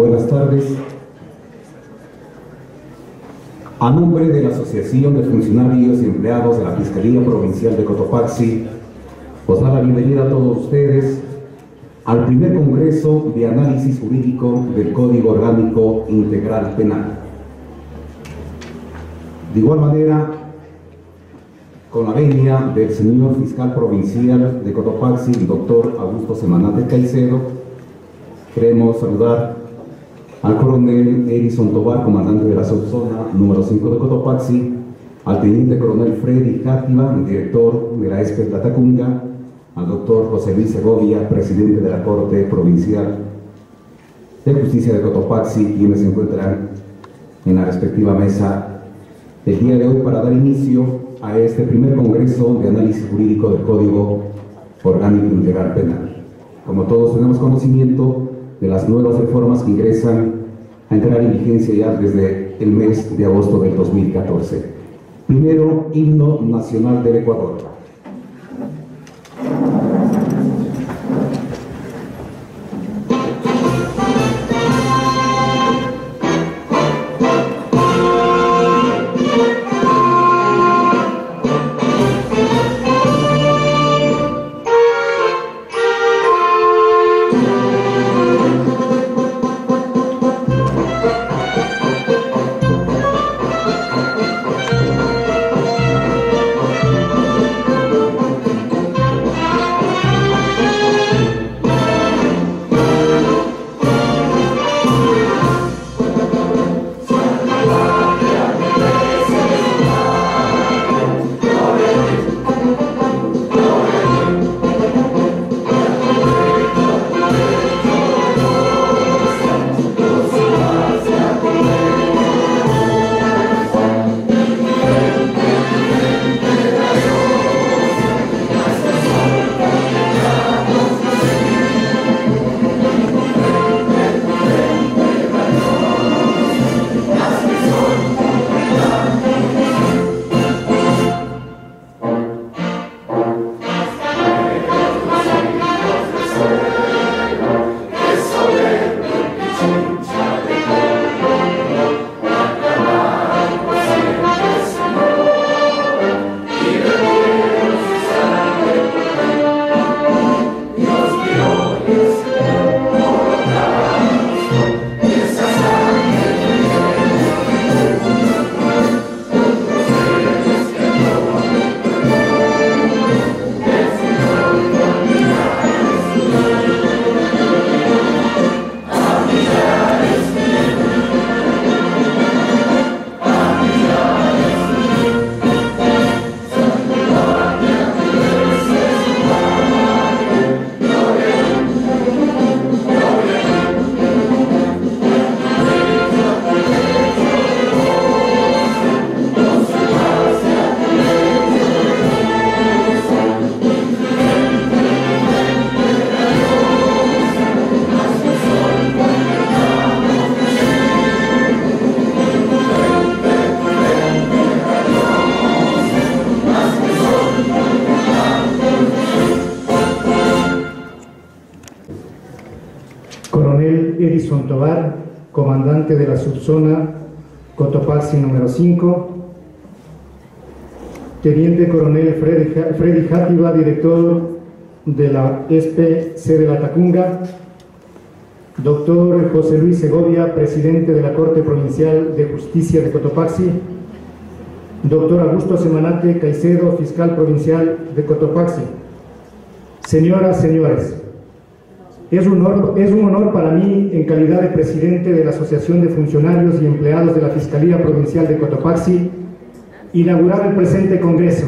Buenas tardes. A nombre de la Asociación de Funcionarios y Empleados de la Fiscalía Provincial de Cotopaxi, os da la bienvenida a todos ustedes al primer Congreso de Análisis Jurídico del Código Orgánico Integral Penal. De igual manera, con la venia del señor Fiscal Provincial de Cotopaxi, el doctor Augusto Semanate Caicedo, queremos saludar al coronel Edison Tobar, comandante de la subzona número 5 de Cotopaxi, al teniente coronel Freddy Játiva, director de la ESPE Latacunga, al doctor José Luis Segovia, presidente de la Corte Provincial de Justicia de Cotopaxi, quienes se encuentran en la respectiva mesa el día de hoy para dar inicio a este primer Congreso de Análisis Jurídico del Código Orgánico Integral Penal. Como todos tenemos conocimiento de las nuevas reformas que ingresan a entrar en vigencia ya desde el mes de agosto del 2014. Primero, himno nacional del Ecuador. Edison Tobar, comandante de la subzona Cotopaxi número 5, teniente coronel Freddy Játiva, director de la ESPE sede Latacunga, doctor José Luis Segovia, presidente de la Corte Provincial de Justicia de Cotopaxi, doctor Augusto Semanate Caicedo, fiscal provincial de Cotopaxi. Señoras, señores, es un honor para mí, en calidad de presidente de la Asociación de Funcionarios y Empleados de la Fiscalía Provincial de Cotopaxi, inaugurar el presente Congreso,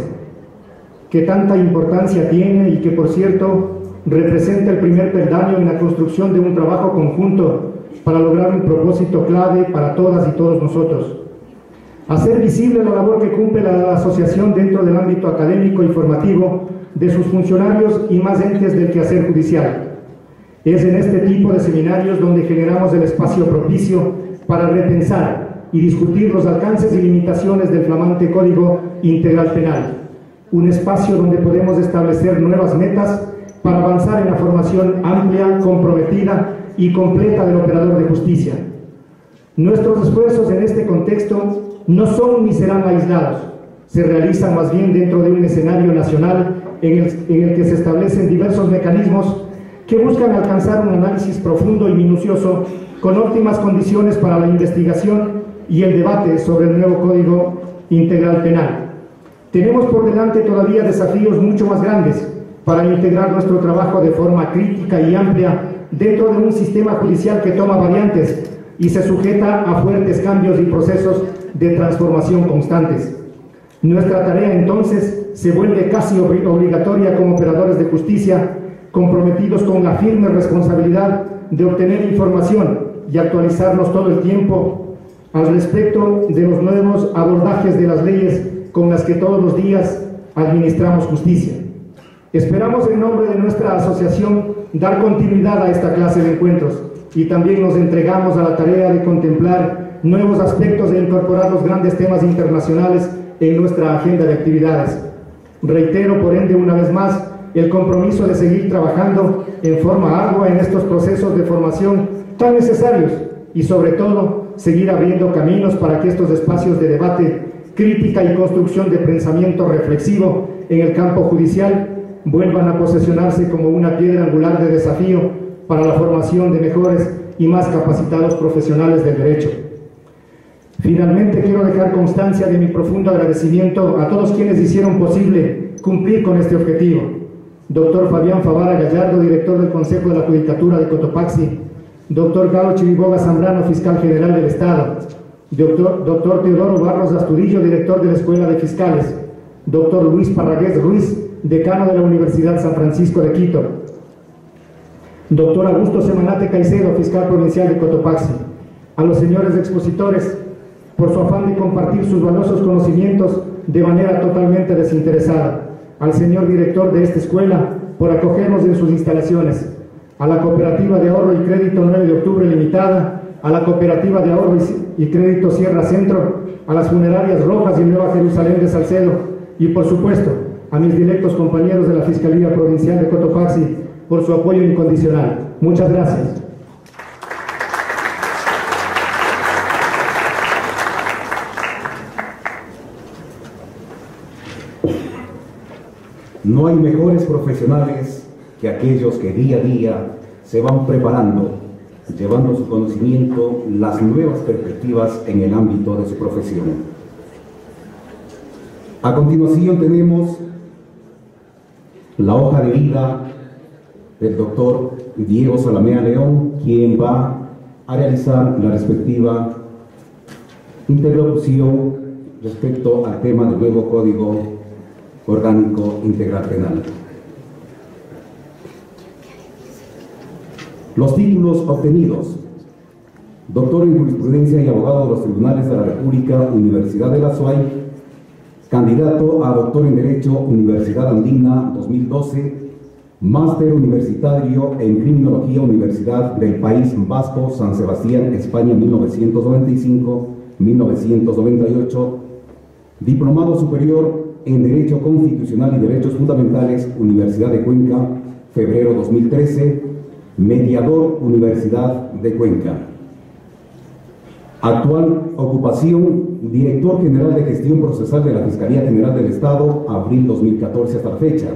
que tanta importancia tiene y que, por cierto, representa el primer peldaño en la construcción de un trabajo conjunto para lograr un propósito clave para todas y todos nosotros: hacer visible la labor que cumple la asociación dentro del ámbito académico y formativo de sus funcionarios y más entes del quehacer judicial. Es en este tipo de seminarios donde generamos el espacio propicio para repensar y discutir los alcances y limitaciones del flamante Código Integral Penal, un espacio donde podemos establecer nuevas metas para avanzar en la formación amplia, comprometida y completa del operador de justicia. Nuestros esfuerzos en este contexto no son ni serán aislados, se realizan más bien dentro de un escenario nacional en el que se establecen diversos mecanismos que buscan alcanzar un análisis profundo y minucioso con óptimas condiciones para la investigación y el debate sobre el nuevo Código Integral Penal. Tenemos por delante todavía desafíos mucho más grandes para integrar nuestro trabajo de forma crítica y amplia dentro de un sistema judicial que toma variantes y se sujeta a fuertes cambios y procesos de transformación constantes. Nuestra tarea entonces se vuelve casi obligatoria como operadores de justicia, comprometidos con la firme responsabilidad de obtener información y actualizarnos todo el tiempo al respecto de los nuevos abordajes de las leyes con las que todos los días administramos justicia. Esperamos en nombre de nuestra asociación dar continuidad a esta clase de encuentros y también nos entregamos a la tarea de contemplar nuevos aspectos e incorporar los grandes temas internacionales en nuestra agenda de actividades. Reitero, por ende, una vez más, el compromiso de seguir trabajando en forma ardua en estos procesos de formación tan necesarios y, sobre todo, seguir abriendo caminos para que estos espacios de debate, crítica y construcción de pensamiento reflexivo en el campo judicial vuelvan a posesionarse como una piedra angular de desafío para la formación de mejores y más capacitados profesionales del derecho. Finalmente, quiero dejar constancia de mi profundo agradecimiento a todos quienes hicieron posible cumplir con este objetivo. Doctor Fabián Favara Gallardo, director del Consejo de la Judicatura de Cotopaxi; doctor Galo Chiriboga Zambrano, fiscal general del Estado; doctor Teodoro Barros Astudillo, director de la Escuela de Fiscales; doctor Luis Parragués Ruiz, decano de la Universidad San Francisco de Quito; doctor Augusto Semanate Caicedo, fiscal provincial de Cotopaxi; a los señores expositores, por su afán de compartir sus valiosos conocimientos de manera totalmente desinteresada; al señor director de esta escuela, por acogernos en sus instalaciones; a la Cooperativa de Ahorro y Crédito 9 de Octubre Limitada; a la Cooperativa de Ahorro y Crédito Sierra Centro; a las Funerarias Rojas y Nueva Jerusalén de Salcedo y, por supuesto, a mis directos compañeros de la Fiscalía Provincial de Cotopaxi por su apoyo incondicional. Muchas gracias. No hay mejores profesionales que aquellos que día a día se van preparando, llevando su conocimiento, las nuevas perspectivas en el ámbito de su profesión. A continuación tenemos la hoja de vida del doctor Diego Zalamea León, quien va a realizar la respectiva interlocución respecto al tema del nuevo Código Orgánico Integral Penal. Los títulos obtenidos: doctor en jurisprudencia y abogado de los tribunales de la República, Universidad de la SUAY; candidato a doctor en Derecho, Universidad Andina 2012; máster universitario en Criminología, Universidad del País Vasco, San Sebastián, España, 1995-1998; diplomado superior en Derecho Constitucional y Derechos Fundamentales, Universidad de Cuenca, febrero 2013; mediador, Universidad de Cuenca. Actual ocupación: director general de gestión procesal de la Fiscalía General del Estado, abril 2014 hasta la fecha.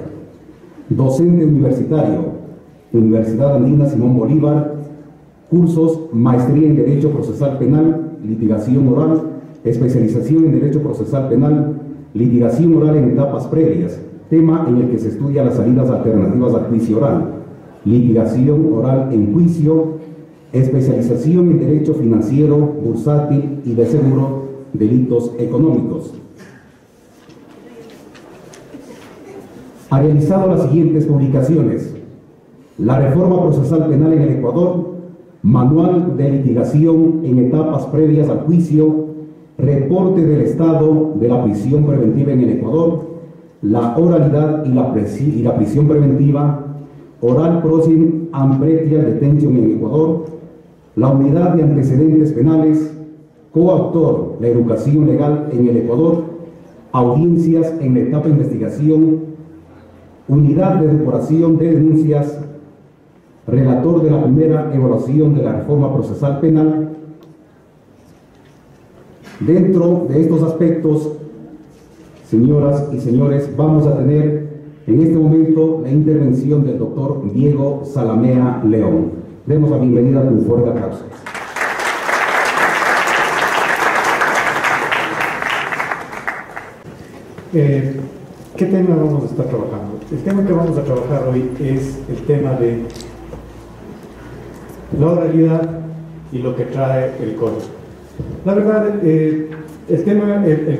Docente universitario, Universidad Andina Simón Bolívar, cursos: maestría en Derecho Procesal Penal, litigación oral; especialización en Derecho Procesal Penal, litigación oral en etapas previas, tema en el que se estudia las salidas alternativas al juicio oral; litigación oral en juicio; especialización en Derecho Financiero, Bursátil y de Seguro, delitos económicos. Ha realizado las siguientes publicaciones: la reforma procesal penal en el Ecuador, manual de litigación en etapas previas al juicio, reporte del estado de la prisión preventiva en el Ecuador, la oralidad y la prisión preventiva, oral proceeding and pretrial detention en el Ecuador, la unidad de antecedentes penales, coautor, la educación legal en el Ecuador, audiencias en la etapa de investigación, unidad de depuración de denuncias, relator de la primera evaluación de la reforma procesal penal. Dentro de estos aspectos, señoras y señores, vamos a tener en este momento la intervención del doctor Diego Zalamea León. Demos la bienvenida con un fuerte aplauso. ¿Qué tema vamos a estar trabajando? El tema que vamos a trabajar hoy es el tema de la oralidad y lo que trae el código. La verdad, el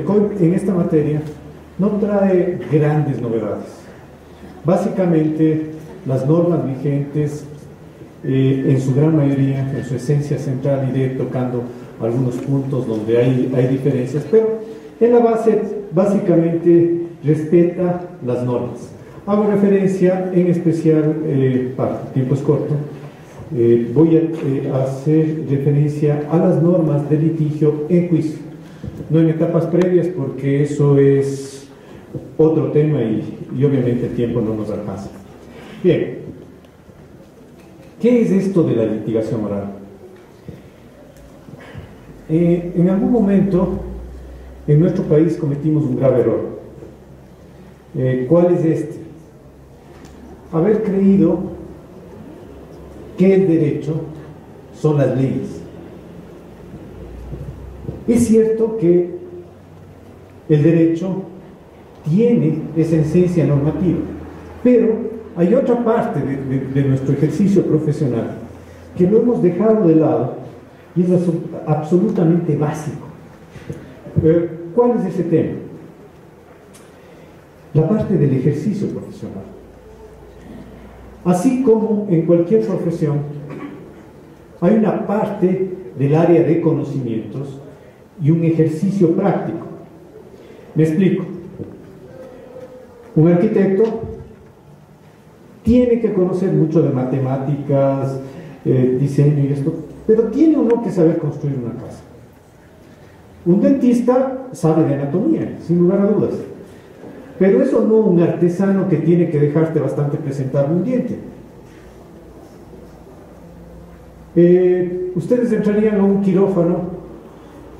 código en esta materia no trae grandes novedades. Básicamente, las normas vigentes, en su gran mayoría, en su esencia central, iré tocando algunos puntos donde hay diferencias, pero en la base, básicamente, respeta las normas. Hago referencia, en especial, para el tiempo es corto, voy a hacer referencia a las normas de litigio en juicio, no en etapas previas, porque eso es otro tema y obviamente el tiempo no nos alcanza. Bien, ¿qué es esto de la litigación oral? En algún momento en nuestro país cometimos un grave error. ¿Cuál es este? Haber creído que el derecho son las leyes. Es cierto que el derecho tiene esa esencia normativa, pero hay otra parte de nuestro ejercicio profesional que lo hemos dejado de lado y es absolutamente básico. ¿Cuál es ese tema? La parte del ejercicio profesional. Así como en cualquier profesión, hay una parte del área de conocimientos y un ejercicio práctico. Me explico. Un arquitecto tiene que conocer mucho de matemáticas, diseño y esto, pero tiene uno que saber construir una casa. Un dentista sabe de anatomía, sin lugar a dudas. Pero eso no un artesano que tiene que dejarte bastante presentable un diente. Ustedes entrarían a un quirófano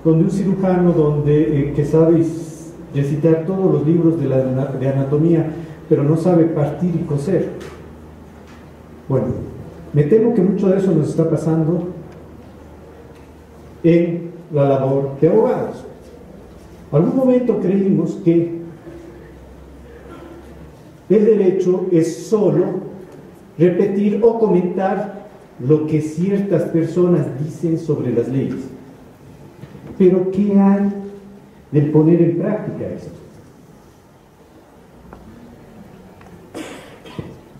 donde un cirujano que sabe recitar todos los libros de anatomía, pero no sabe partir y coser. Bueno, me temo que mucho de eso nos está pasando en la labor de abogados. Algún momento creímos que el derecho es solo repetir o comentar lo que ciertas personas dicen sobre las leyes. Pero ¿qué hay del poner en práctica esto?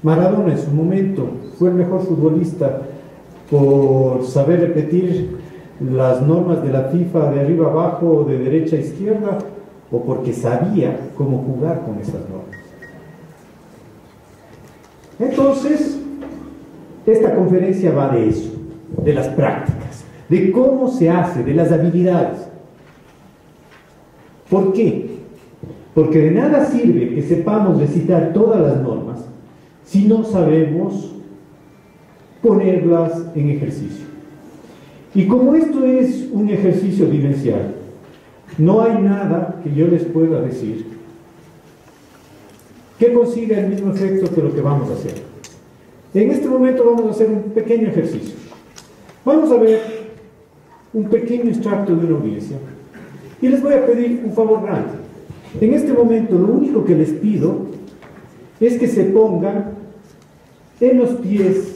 Maradona en su momento fue el mejor futbolista por saber repetir las normas de la FIFA de arriba abajo o de derecha a izquierda, o porque sabía cómo jugar con esas normas. Entonces, esta conferencia va de eso, de las prácticas, de cómo se hace, de las habilidades. ¿Por qué? Porque de nada sirve que sepamos recitar todas las normas si no sabemos ponerlas en ejercicio. Y como esto es un ejercicio vivencial, no hay nada que yo les pueda decir que consiga el mismo efecto que lo que vamos a hacer. En este momento vamos a hacer un pequeño ejercicio. Vamos a ver un pequeño extracto de una audiencia y les voy a pedir un favor grande. En este momento lo único que les pido es que se pongan en los pies,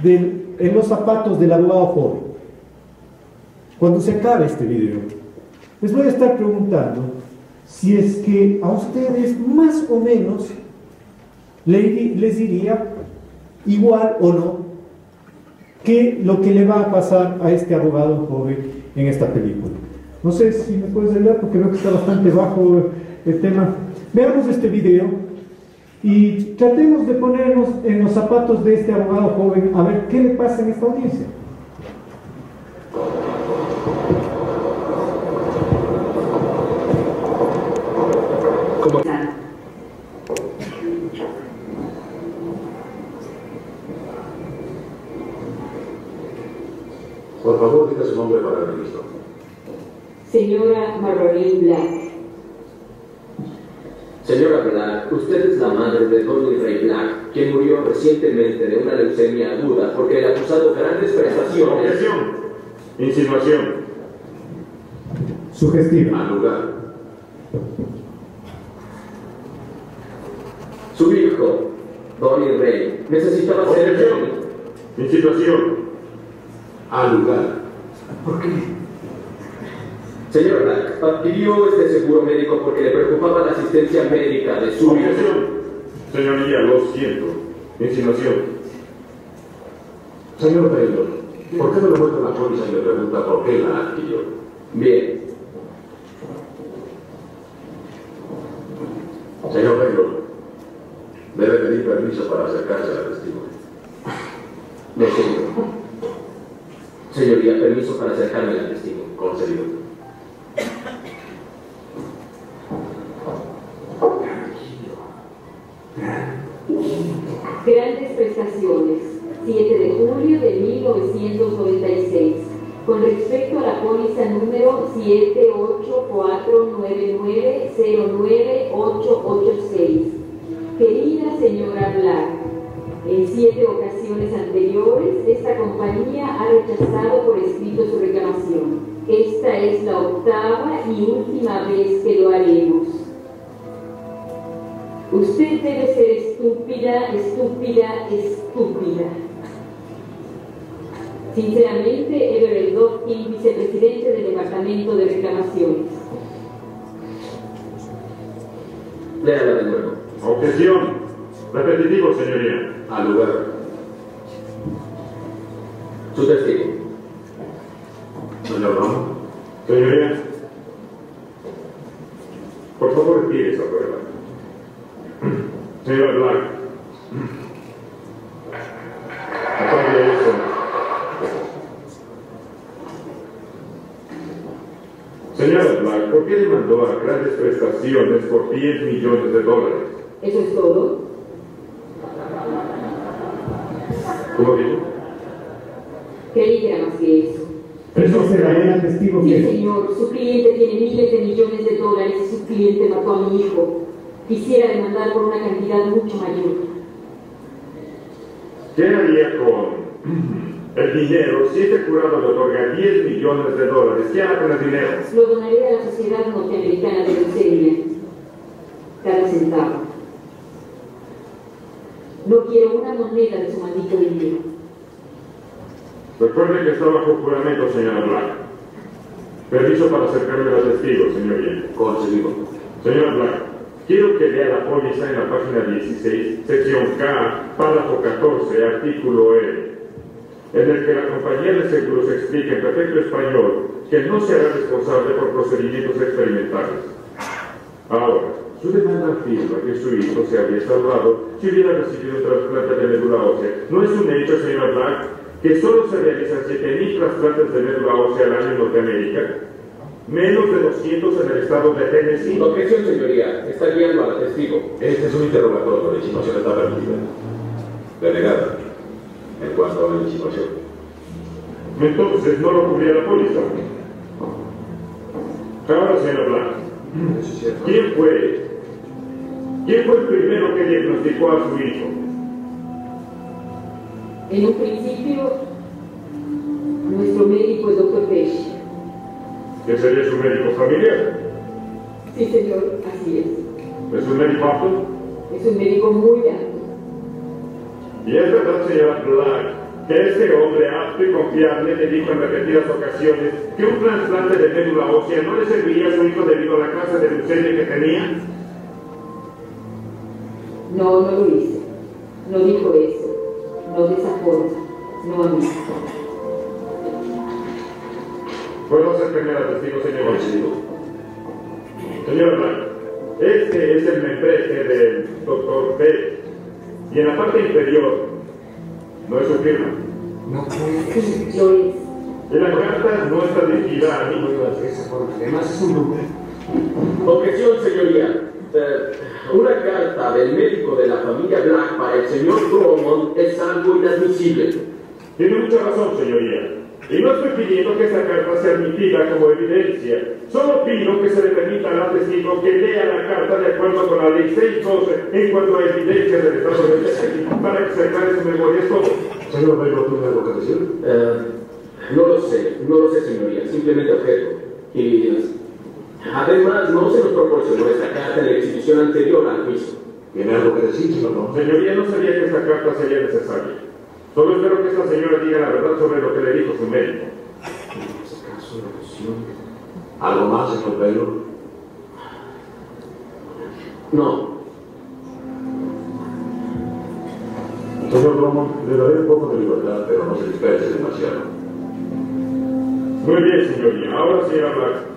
en los zapatos del abogado joven. Cuando se acabe este video, les voy a estar preguntando si es que a ustedes más o menos les diría igual o no que lo que le va a pasar a este abogado joven en esta película. No sé si me puedes ayudar porque veo que está bastante bajo el tema. Veamos este video y tratemos de ponernos en los zapatos de este abogado joven a ver qué le pasa en esta audiencia. Repita su nombre para el registro. Señora Marlene Black. Señora Black, usted es la madre de Donny Ray Black, quien murió recientemente de una leucemia aguda porque le ha acusado grandes prestaciones. Objeción. Insinuación. Sugestiva. Al lugar. Su hijo, Donny Ray, necesitaba ser... Objeción. Insinuación. Al lugar. ¿Por qué? Señor Black, adquirió este seguro médico porque le preocupaba la asistencia médica de su hijo. Objeción. Señoría, lo siento. Insinuación. Señor Taylor, ¿por qué no le muestra la póliza y le pregunta por qué la adquirió? Bien. Señor Taylor, debe pedir permiso para acercarse al testigo. Lo siento. Señoría, permiso para acercarme al testigo. Concedido. Grandes prestaciones, 7 de julio de 1996. Con respecto a la póliza número 78499098886. Querida señora Black, en 7 ocasiones anteriores, esta compañía ha rechazado por escrito su reclamación. Esta es la 8ª y última vez que lo haremos. Usted debe ser estúpida, estúpida, estúpida. Sinceramente, Everett Dodkin, vicepresidente del Departamento de Reclamaciones. Léala de nuevo. Objeción. Repetitivo, señoría. Al lugar. Su testigo. Señor Romo. Señoría. Por favor, retire esa prueba. Señor Black. Apague eso. Señora Black, ¿por qué le mandó a grandes prestaciones por 10 millones de dólares? ¿Eso es todo? ¿Cómo dijo? Creí que era más que eso. Eso se dará al testigo Sí, fiel. señor, su cliente tiene miles de millones de dólares y su cliente mató a mi hijo. Quisiera demandar por una cantidad mucho mayor. ¿Qué haría con el dinero si este jurado le otorga 10 millones de dólares? ¿Qué hará con el dinero? Lo donaré a la Sociedad Norteamericana de Leucemia. Cada centavo. No quiero una moneda de su maldito dinero. Recuerde que está bajo juramento, señora Black. Permiso para acercarme al testigo, señoría. Concedido. Señora Black, quiero que lea la póliza en la página 16, sección K, párrafo 14, artículo E, en el que la compañía de seguros explica en perfecto español que no se hará responsable por procedimientos experimentales. Ahora, su demanda afirma que su hijo se habría salvado si hubiera recibido un trasplante de médula ósea. ¿No es un hecho, señora Black, que solo se realizan 7.000 trasplantes de médula ósea al año en Norteamérica? Menos de 200 en el estado de Tennessee. Objeción, señoría. Está guiando al testigo. Este es un interrogatorio, la insinuación está permitida. Delegada, en cuanto a la insinuación. Entonces no lo cubría la póliza. Ahora, señora Black, ¿quién fue el primero que diagnosticó a su hijo? En un principio, nuestro médico, el Dr. Pesh. ¿Quién sería su médico familiar? Sí, señor, así es. ¿Es un médico apto? Es un médico muy apto. Y es verdad, señora Black, que este hombre apto y confiable le dijo en repetidas ocasiones que un trasplante de médula ósea no le serviría a su hijo debido a la clase de leucemia que tenía. No, no lo hice. No dijo eso. No de esa forma. No a mí. ¿Puedo acercarme al testigo, señor? Señor Black, este es el membrete del Dr. B. Y en la parte inferior, ¿no es su firma? Sí, lo es. Y la carta no está dirigida a mí. Además es un nombre. Objeción, señoría. Una carta del médico de la familia Black para el señor Drummond es algo inadmisible. Tiene mucha razón, señoría. Y no estoy pidiendo que esa carta sea admitida como evidencia. Solo pido que se le permita al testigo que lea la carta de acuerdo con la ley 612 en cuanto a evidencia del Estado de Derecho, para que se aclare su memoria. Es todo. Señor Rey, ¿tiene algo que decir? No lo sé, señoría, simplemente objeto. Y además no se nos proporcionó esta carta en la exhibición anterior al juicio. ¿Tiene algo que decir, señor Ron? Señoría, no sabía que esta carta sería necesaria. Solo espero que esta señora diga la verdad sobre lo que le dijo su médico. ¿Algo más, señor Taylor? No. Señor Drummond, le daré un poco de libertad, pero no se disperse demasiado. Muy bien, señoría. Ahora sí hablar.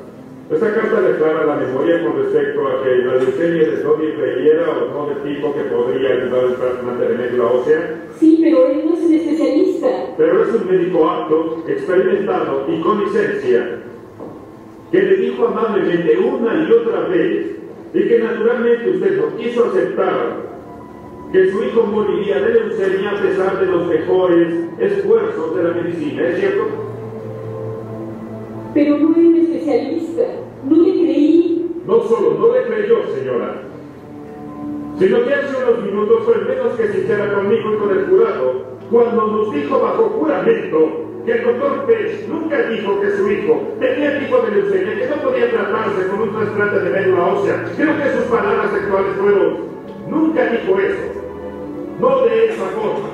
Esta carta declara la memoria con respecto a que la leucemia de Tony requiera o no de tipo que podría ayudar al trasplante de médula ósea. Sí, pero él no es un especialista. Pero es un médico apto, experimentado y con licencia, que le dijo amablemente una y otra vez, y que naturalmente usted no quiso aceptar, que su hijo moriría de leucemia a pesar de los mejores esfuerzos de la medicina, ¿es cierto? Pero no era un especialista. No le creí. No solo no le creyó, señora, sino que hace unos minutos fue menos que sincera conmigo y con el jurado, cuando nos dijo bajo juramento que el doctor Pech nunca dijo que su hijo tenía tipo de leucemia, que no podía tratarse con un trasplante de médula ósea. Creo que sus palabras actuales fueron: nunca dijo eso, no de esa forma,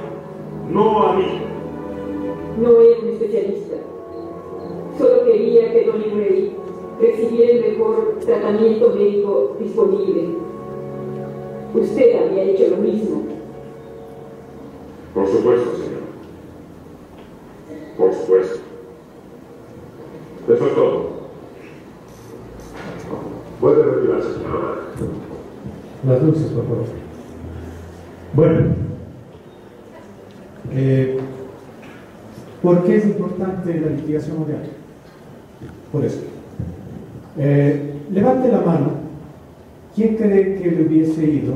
no a mí. No era un especialista. Solo quería que Donny Ray recibiera el mejor tratamiento médico disponible. Usted había hecho lo mismo. Por supuesto, señor. Por supuesto. Eso es todo. Puede retirarse, señora. Las luces, por favor. Bueno, ¿por qué es importante la litigación oral? Por eso. Levante la mano. ¿Quién cree que le hubiese ido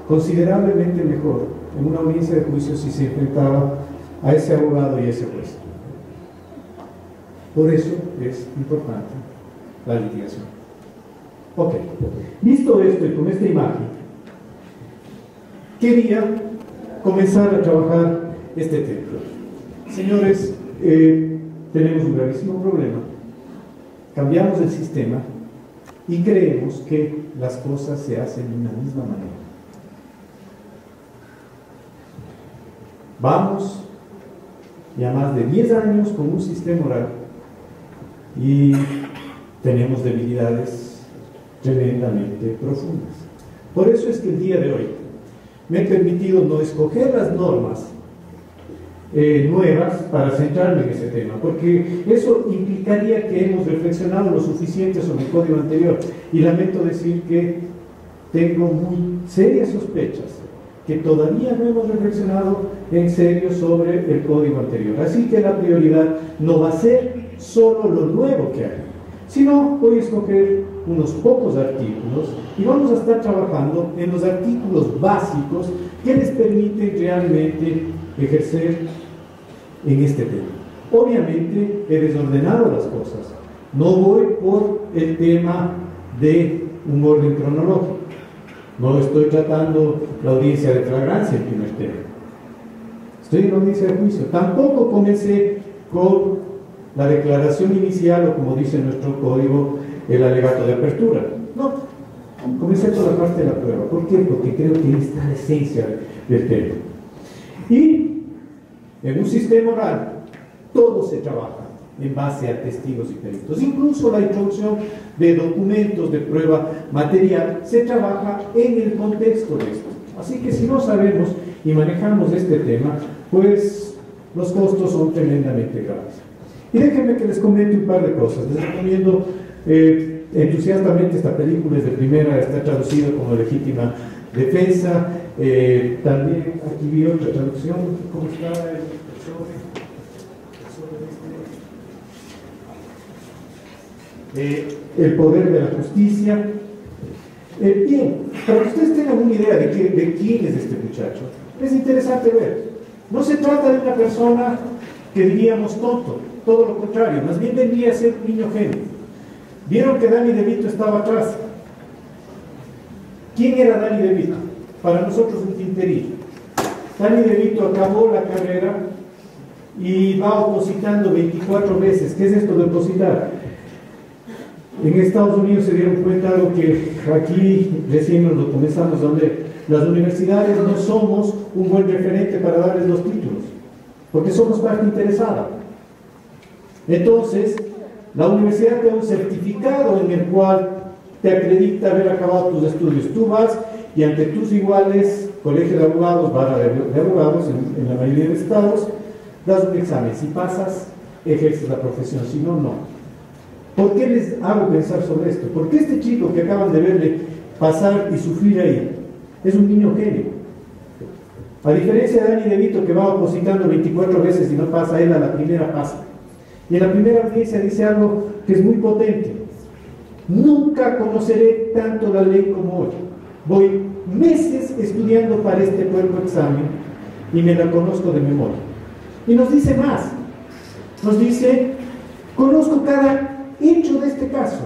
considerablemente mejor en una audiencia de juicio si se enfrentaba a ese abogado y a ese juez? Por eso es importante la litigación. Ok, visto esto y con esta imagen, quería comenzar a trabajar este tema. Señores, tenemos un gravísimo problema. Cambiamos el sistema y creemos que las cosas se hacen de una misma manera. Vamos ya más de 10 años con un sistema oral y tenemos debilidades tremendamente profundas. Por eso es que el día de hoy me he permitido no escoger las normas nuevas para centrarme en ese tema, porque eso implicaría que hemos reflexionado lo suficiente sobre el código anterior, y lamento decir que tengo muy serias sospechas que todavía no hemos reflexionado en serio sobre el código anterior. Así que la prioridad no va a ser solo lo nuevo que hay, sino voy a escoger unos pocos artículos y vamos a estar trabajando en los artículos básicos que les permiten realmente ejercer en este tema. Obviamente he desordenado las cosas, no voy por el tema de un orden cronológico, no estoy tratando la audiencia de flagrancia en primer tema, estoy en la audiencia de juicio. Tampoco comencé con la declaración inicial o, como dice nuestro código, el alegato de apertura. No, comencé por la parte de la prueba. ¿Por qué? Porque creo que ahí está la esencia del tema. Y en un sistema oral todo se trabaja en base a testigos y peritos. Incluso la introducción de documentos de prueba material se trabaja en el contexto de esto. Así que si no sabemos y manejamos este tema, pues los costos son tremendamente graves. Y déjenme que les comente un par de cosas. Les recomiendo entusiastamente esta película, es de primera, está traducida como Legítima Defensa. También aquí vi otra traducción. ¿Cómo está el El poder de la justicia? Bien, para que ustedes tengan una idea de quién es este muchacho, es interesante ver. No se trata de una persona que diríamos tonto, todo lo contrario, más bien vendría a ser un niño genio. Vieron que Danny DeVito estaba atrás. ¿Quién era Danny DeVito? Para nosotros un tinterillo. Danny DeVito acabó la carrera y va opositando 24 veces. ¿Qué es esto de opositar? En Estados Unidos se dieron cuenta de algo que aquí recién nos lo comenzamos a ver. Las universidades no somos un buen referente para darles los títulos, porque somos parte interesada. Entonces, la universidad te da un certificado en el cual te acredita haber acabado tus estudios. Tú vas y ante tus iguales, colegio de abogados, barra de abogados, en la mayoría de estados, das un examen. Si pasas, ejerces la profesión, si no, no. ¿Por qué les hago pensar sobre esto? Porque este chico que acaban de verle pasar y sufrir ahí, es un niño genio. A diferencia de Danny DeVito, que va opositando 24 veces y no pasa, él a la primera pasa. Y en la primera audiencia dice algo que es muy potente. Nunca conoceré tanto la ley como hoy. Voy meses estudiando para este cuerpo examen y me la conozco de memoria. Y nos dice más. Nos dice, conozco cada hecho de este caso.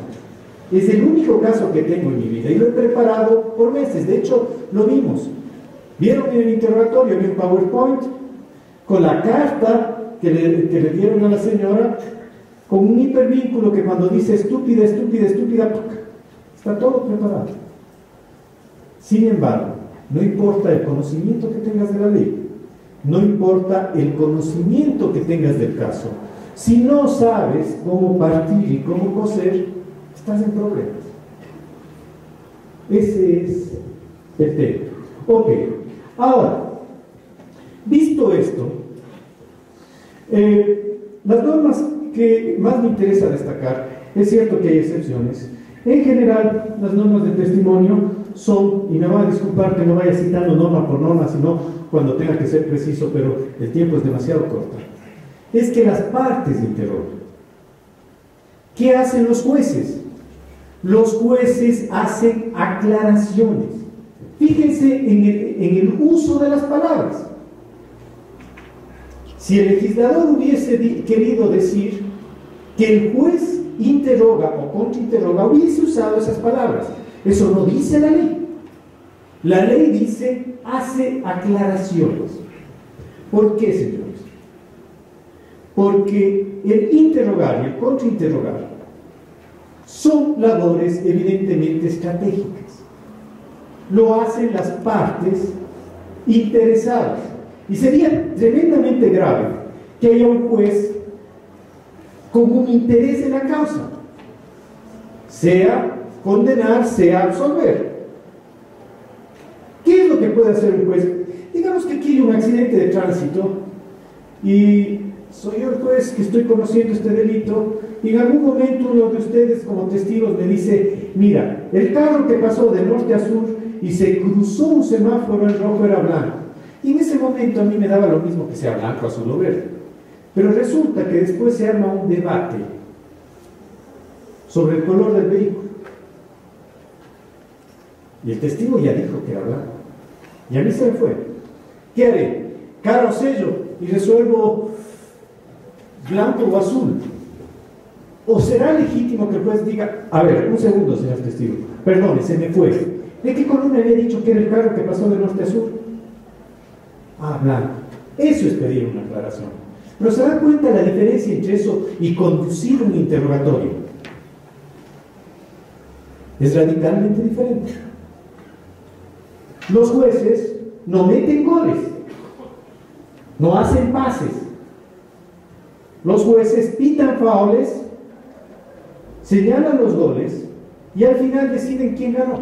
Es el único caso que tengo en mi vida y lo he preparado por meses. De hecho, lo vimos. Vieron en el interrogatorio, había un PowerPoint con la carta que le dieron a la señora, con un hipervínculo que cuando dice estúpida, estúpida, estúpida, está todo preparado. Sin embargo, no importa el conocimiento que tengas de la ley, no importa el conocimiento que tengas del caso, si no sabes cómo partir y cómo coser, estás en problemas. Ese es el tema. Ok, ahora, visto esto, las normas que más me interesa destacar, es cierto que hay excepciones. En general, las normas de testimonio son, y me va a disculpar que no vaya citando norma por norma, sino cuando tenga que ser preciso, pero el tiempo es demasiado corto. Es que las partes interrogan. ¿Qué hacen los jueces? Los jueces hacen aclaraciones. Fíjense en el uso de las palabras. Si el legislador hubiese querido decir que el juez interroga o contrainterroga, hubiese usado esas palabras. Eso no dice la ley. La ley dice, hace aclaraciones. ¿Por qué, señores? Porque el interrogar y el contrainterrogar son labores evidentemente estratégicas. Lo hacen las partes interesadas. Y sería tremendamente grave que haya un juez con un interés en la causa, sea condenar, sea absolver. ¿Qué es lo que puede hacer un juez? Digamos que aquí hay un accidente de tránsito y soy yo el juez que estoy conociendo este delito y en algún momento uno de ustedes como testigos me dice, mira, el carro que pasó de norte a sur y se cruzó un semáforo en rojo era blanco. Y en ese momento a mí me daba lo mismo que sea blanco, azul o verde. Pero resulta que después se arma un debate sobre el color del vehículo. Y el testigo ya dijo que era blanco. Y a mí se me fue. ¿Qué haré? Cara o sello y resuelvo blanco o azul. ¿O será legítimo que el juez diga, a ver, un segundo, señor testigo, perdone, se me fue? ¿De qué color me había dicho que era el carro que pasó de norte a sur? Ah, blanco. Eso es pedir una aclaración. Pero se dan cuenta de la diferencia entre eso y conducir un interrogatorio. Es radicalmente diferente. Los jueces no meten goles, no hacen pases. Los jueces pitan faules, señalan los goles y al final deciden quién ganó.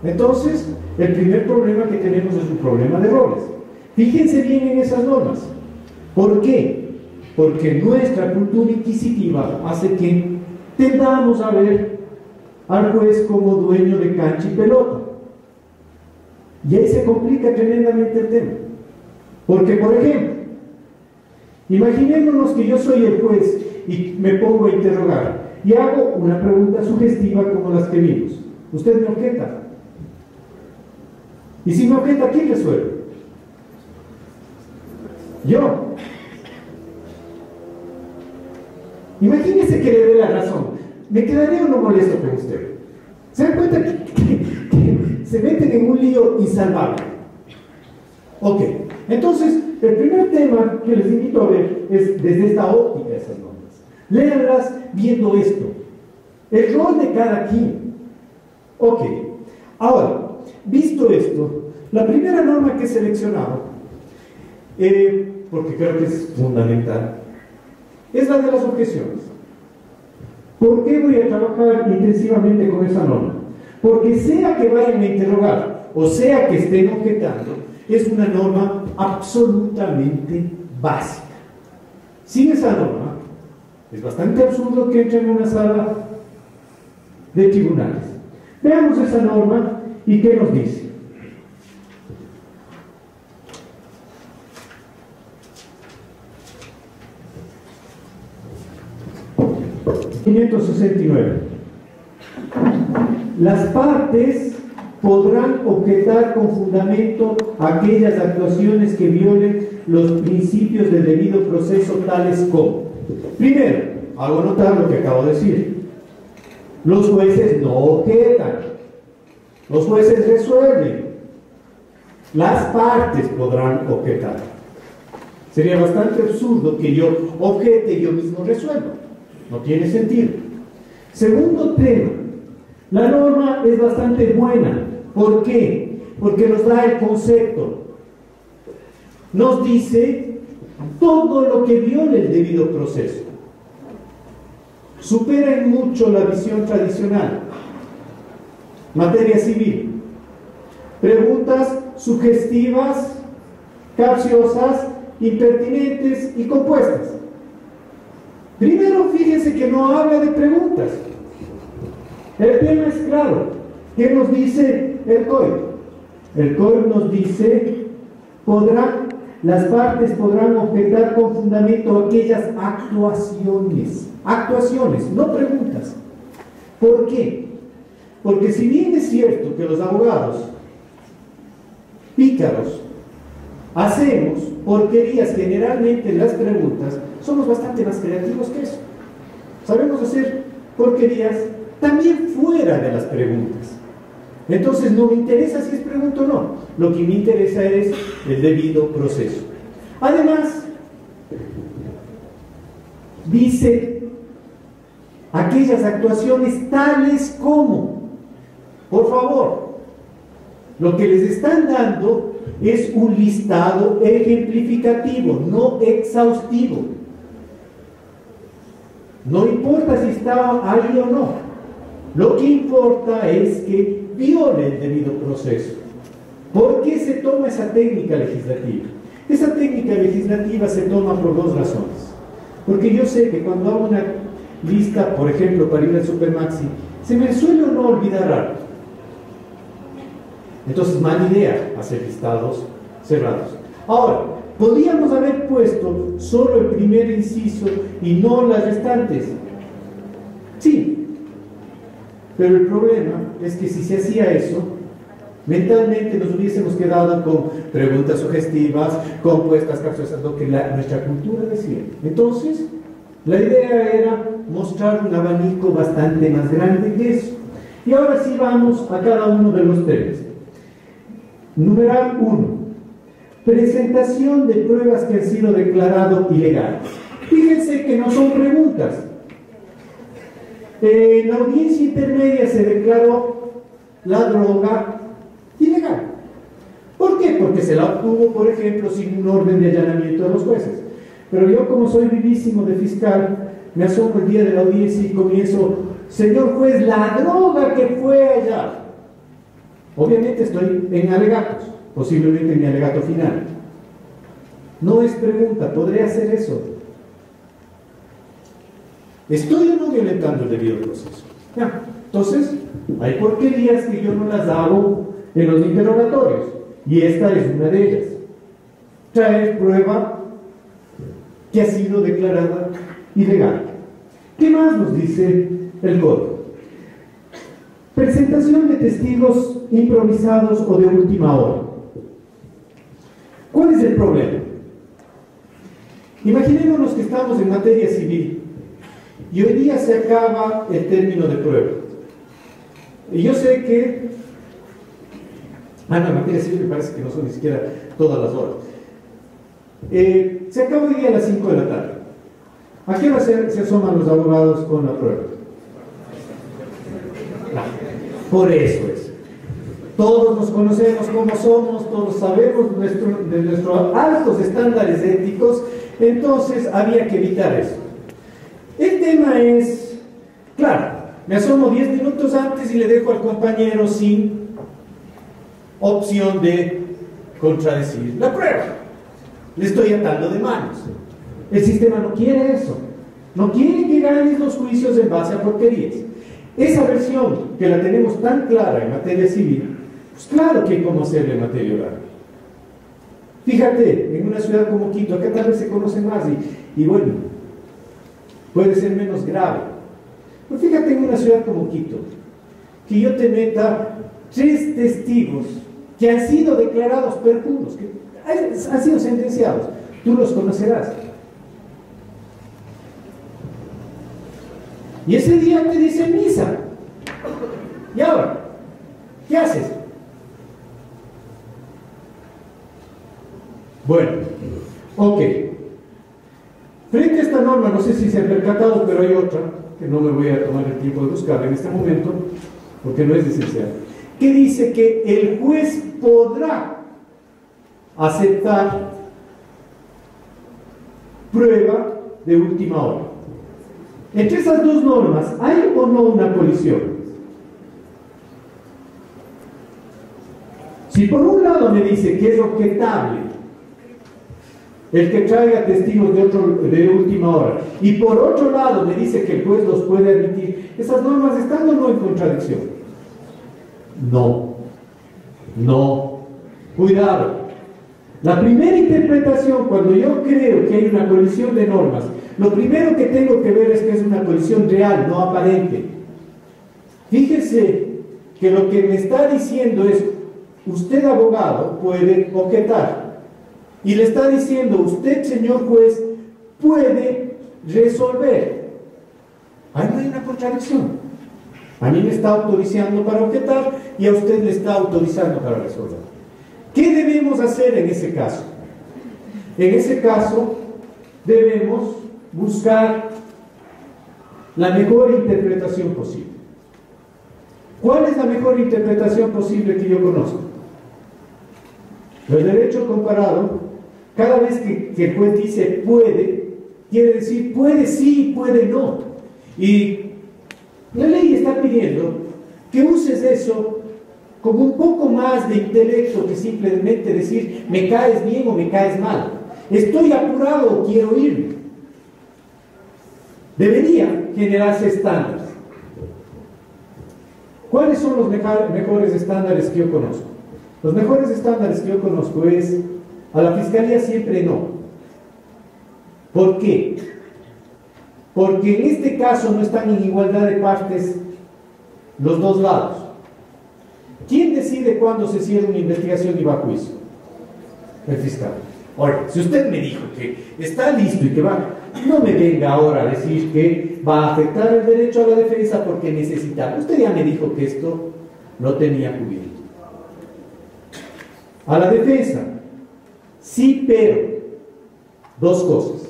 Entonces, el primer problema que tenemos es un problema de roles. Fíjense bien en esas normas. ¿Por qué? Porque nuestra cultura inquisitiva hace que tendamos a ver al juez como dueño de cancha y pelota. Y ahí se complica tremendamente el tema. Porque, por ejemplo, imaginémonos que yo soy el juez y me pongo a interrogar y hago una pregunta sugestiva como las que vimos. Usted me objeta. Y si me objeta, ¿quién resuelve? Yo. Imagínese que le dé la razón. Me quedaría uno molesto con usted. ¿Se dan cuenta que se meten en un lío insalvable? Ok, entonces, el primer tema que les invito a ver es desde esta óptica esas normas. Léanlas viendo esto. El rol de cada quien. Ok, ahora, visto esto, la primera norma que he seleccionado, porque creo que es fundamental, es la de las objeciones. ¿Por qué voy a trabajar intensivamente con esa norma? Porque sea que vayan a interrogar o sea que estén objetando, es una norma absolutamente básica. Sin esa norma, es bastante absurdo que entren en una sala de tribunales. Veamos esa norma y qué nos dice. (569) Las partes podrán objetar con fundamento aquellas actuaciones que violen los principios del debido proceso, tales como: primero, hago notar lo que acabo de decir, los jueces no objetan, los jueces resuelven, las partes podrán objetar. Sería bastante absurdo que yo objete y yo mismo resuelva, no tiene sentido. Segundo tema, la norma es bastante buena. ¿Por qué? Porque nos da el concepto. Nos dice todo lo que viole el debido proceso. Supera en mucho la visión tradicional. Materia civil. Preguntas sugestivas, capciosas, impertinentes y compuestas. Primero, fíjense que no habla de preguntas. El tema es claro. ¿Qué nos dice el código? El código nos dice: las partes podrán objetar con fundamento aquellas actuaciones, no preguntas. ¿Por qué? Porque si bien es cierto que los abogados pícaros hacemos porquerías generalmente en las preguntas, somos bastante más creativos que eso. Sabemos hacer porquerías también fuera de las preguntas. Entonces no me interesa si es pregunta o no, lo que me interesa es el debido proceso. Además, dice aquellas actuaciones tales como, por favor, lo que les están dando es un listado ejemplificativo, no exhaustivo. No importa si está ahí o no, lo que importa es que viole el debido proceso. ¿Por qué se toma esa técnica legislativa? Esa técnica legislativa se toma por dos razones. Porque yo sé que cuando hago una lista, por ejemplo, para ir al Supermaxi, se me suele o no olvidar algo. Entonces, mala idea hacer listados cerrados. Ahora, podríamos haber puesto solo el primer inciso y no las restantes. Sí. Pero el problema es que si se hacía eso, mentalmente nos hubiésemos quedado con preguntas sugestivas, compuestas, capciosas, lo que nuestra cultura decía. Entonces, la idea era mostrar un abanico bastante más grande que eso. Y ahora sí vamos a cada uno de los temas. Numeral 1. Presentación de pruebas que han sido declaradas ilegales. Fíjense que no son preguntas. En la audiencia intermedia se declaró la droga ilegal. ¿Por qué? Porque se la obtuvo, por ejemplo, sin un orden de allanamiento de los jueces. Pero yo, como soy vivísimo de fiscal, me asomo el día de la audiencia y comienzo: señor juez, la droga que fue allá. Obviamente estoy en alegatos, posiblemente en mi alegato final. No es pregunta, ¿podré hacer eso? ¿Estoy o no violentando el debido proceso? Ya. Entonces, hay porquerías que yo no las hago en los interrogatorios, y esta es una de ellas. Traer prueba que ha sido declarada ilegal. ¿Qué más nos dice el código? Presentación de testigos improvisados o de última hora. ¿Cuál es el problema? Imaginémonos que estamos en materia civil y hoy día se acaba el término de prueba. Y yo sé que, no, materia civil me parece que no son ni siquiera todas las horas. Se acaba hoy día a las 5 de la tarde. ¿A qué hora se asoman los abogados con la prueba? Por eso es. Todos nos conocemos como somos, todos sabemos de nuestros altos estándares éticos, entonces había que evitar eso. El tema es, claro, me asomo 10 minutos antes y le dejo al compañero sin opción de contradecir la prueba. Le estoy atando de manos. El sistema no quiere eso. No quiere que ganes los juicios en base a porquerías. Esa versión que la tenemos tan clara en materia civil, pues claro que hay cómo hacerla en materia oral. Fíjate, en una ciudad como Quito, acá tal vez se conoce más y bueno, puede ser menos grave. Pero fíjate en una ciudad como Quito, que yo te meta 3 testigos que han sido declarados perjurios, que han sido sentenciados, tú los conocerás. Y ese día te dicen misa. ¿Y ahora? ¿Qué haces? Bueno, ok. Frente a esta norma, no sé si se han percatado, pero hay otra, que no me voy a tomar el tiempo de buscar en este momento, porque no es esencial, que dice que el juez podrá aceptar prueba de última hora. Entre esas dos normas, ¿hay o no una colisión? Si por un lado me dice que es objetable el que traiga testigos de última hora, y por otro lado me dice que el juez los puede admitir, ¿esas normas están o no en contradicción? No. Cuidado. La primera interpretación, cuando yo creo que hay una colisión de normas, lo primero que tengo que ver es que es una colisión real, no aparente. Fíjese que lo que me está diciendo es, usted abogado puede objetar, y le está diciendo, usted señor juez puede resolver. Ahí no hay una contradicción. A mí me está autorizando para objetar y a usted le está autorizando para resolver. ¿Qué debemos hacer en ese caso? En ese caso debemos buscar la mejor interpretación posible. ¿Cuál es la mejor interpretación posible que yo conozco? El derecho comparado, cada vez que el juez dice puede, quiere decir puede sí, puede no. Y la ley está pidiendo que uses eso como un poco más de intelecto que simplemente decir me caes bien o me caes mal. Estoy apurado o quiero irme. Debería generarse estándares. ¿Cuáles son los mejores estándares que yo conozco? Los mejores estándares que yo conozco es a la fiscalía siempre no. ¿Por qué? Porque en este caso no están en igualdad de partes los dos lados. ¿Quién decide cuándo se cierra una investigación y va a juicio? El fiscal. Ahora, si usted me dijo que está listo y que va, no me venga ahora a decir que va a afectar el derecho a la defensa porque necesita. Usted ya me dijo que esto no tenía cubierto. A la defensa, sí, pero dos cosas.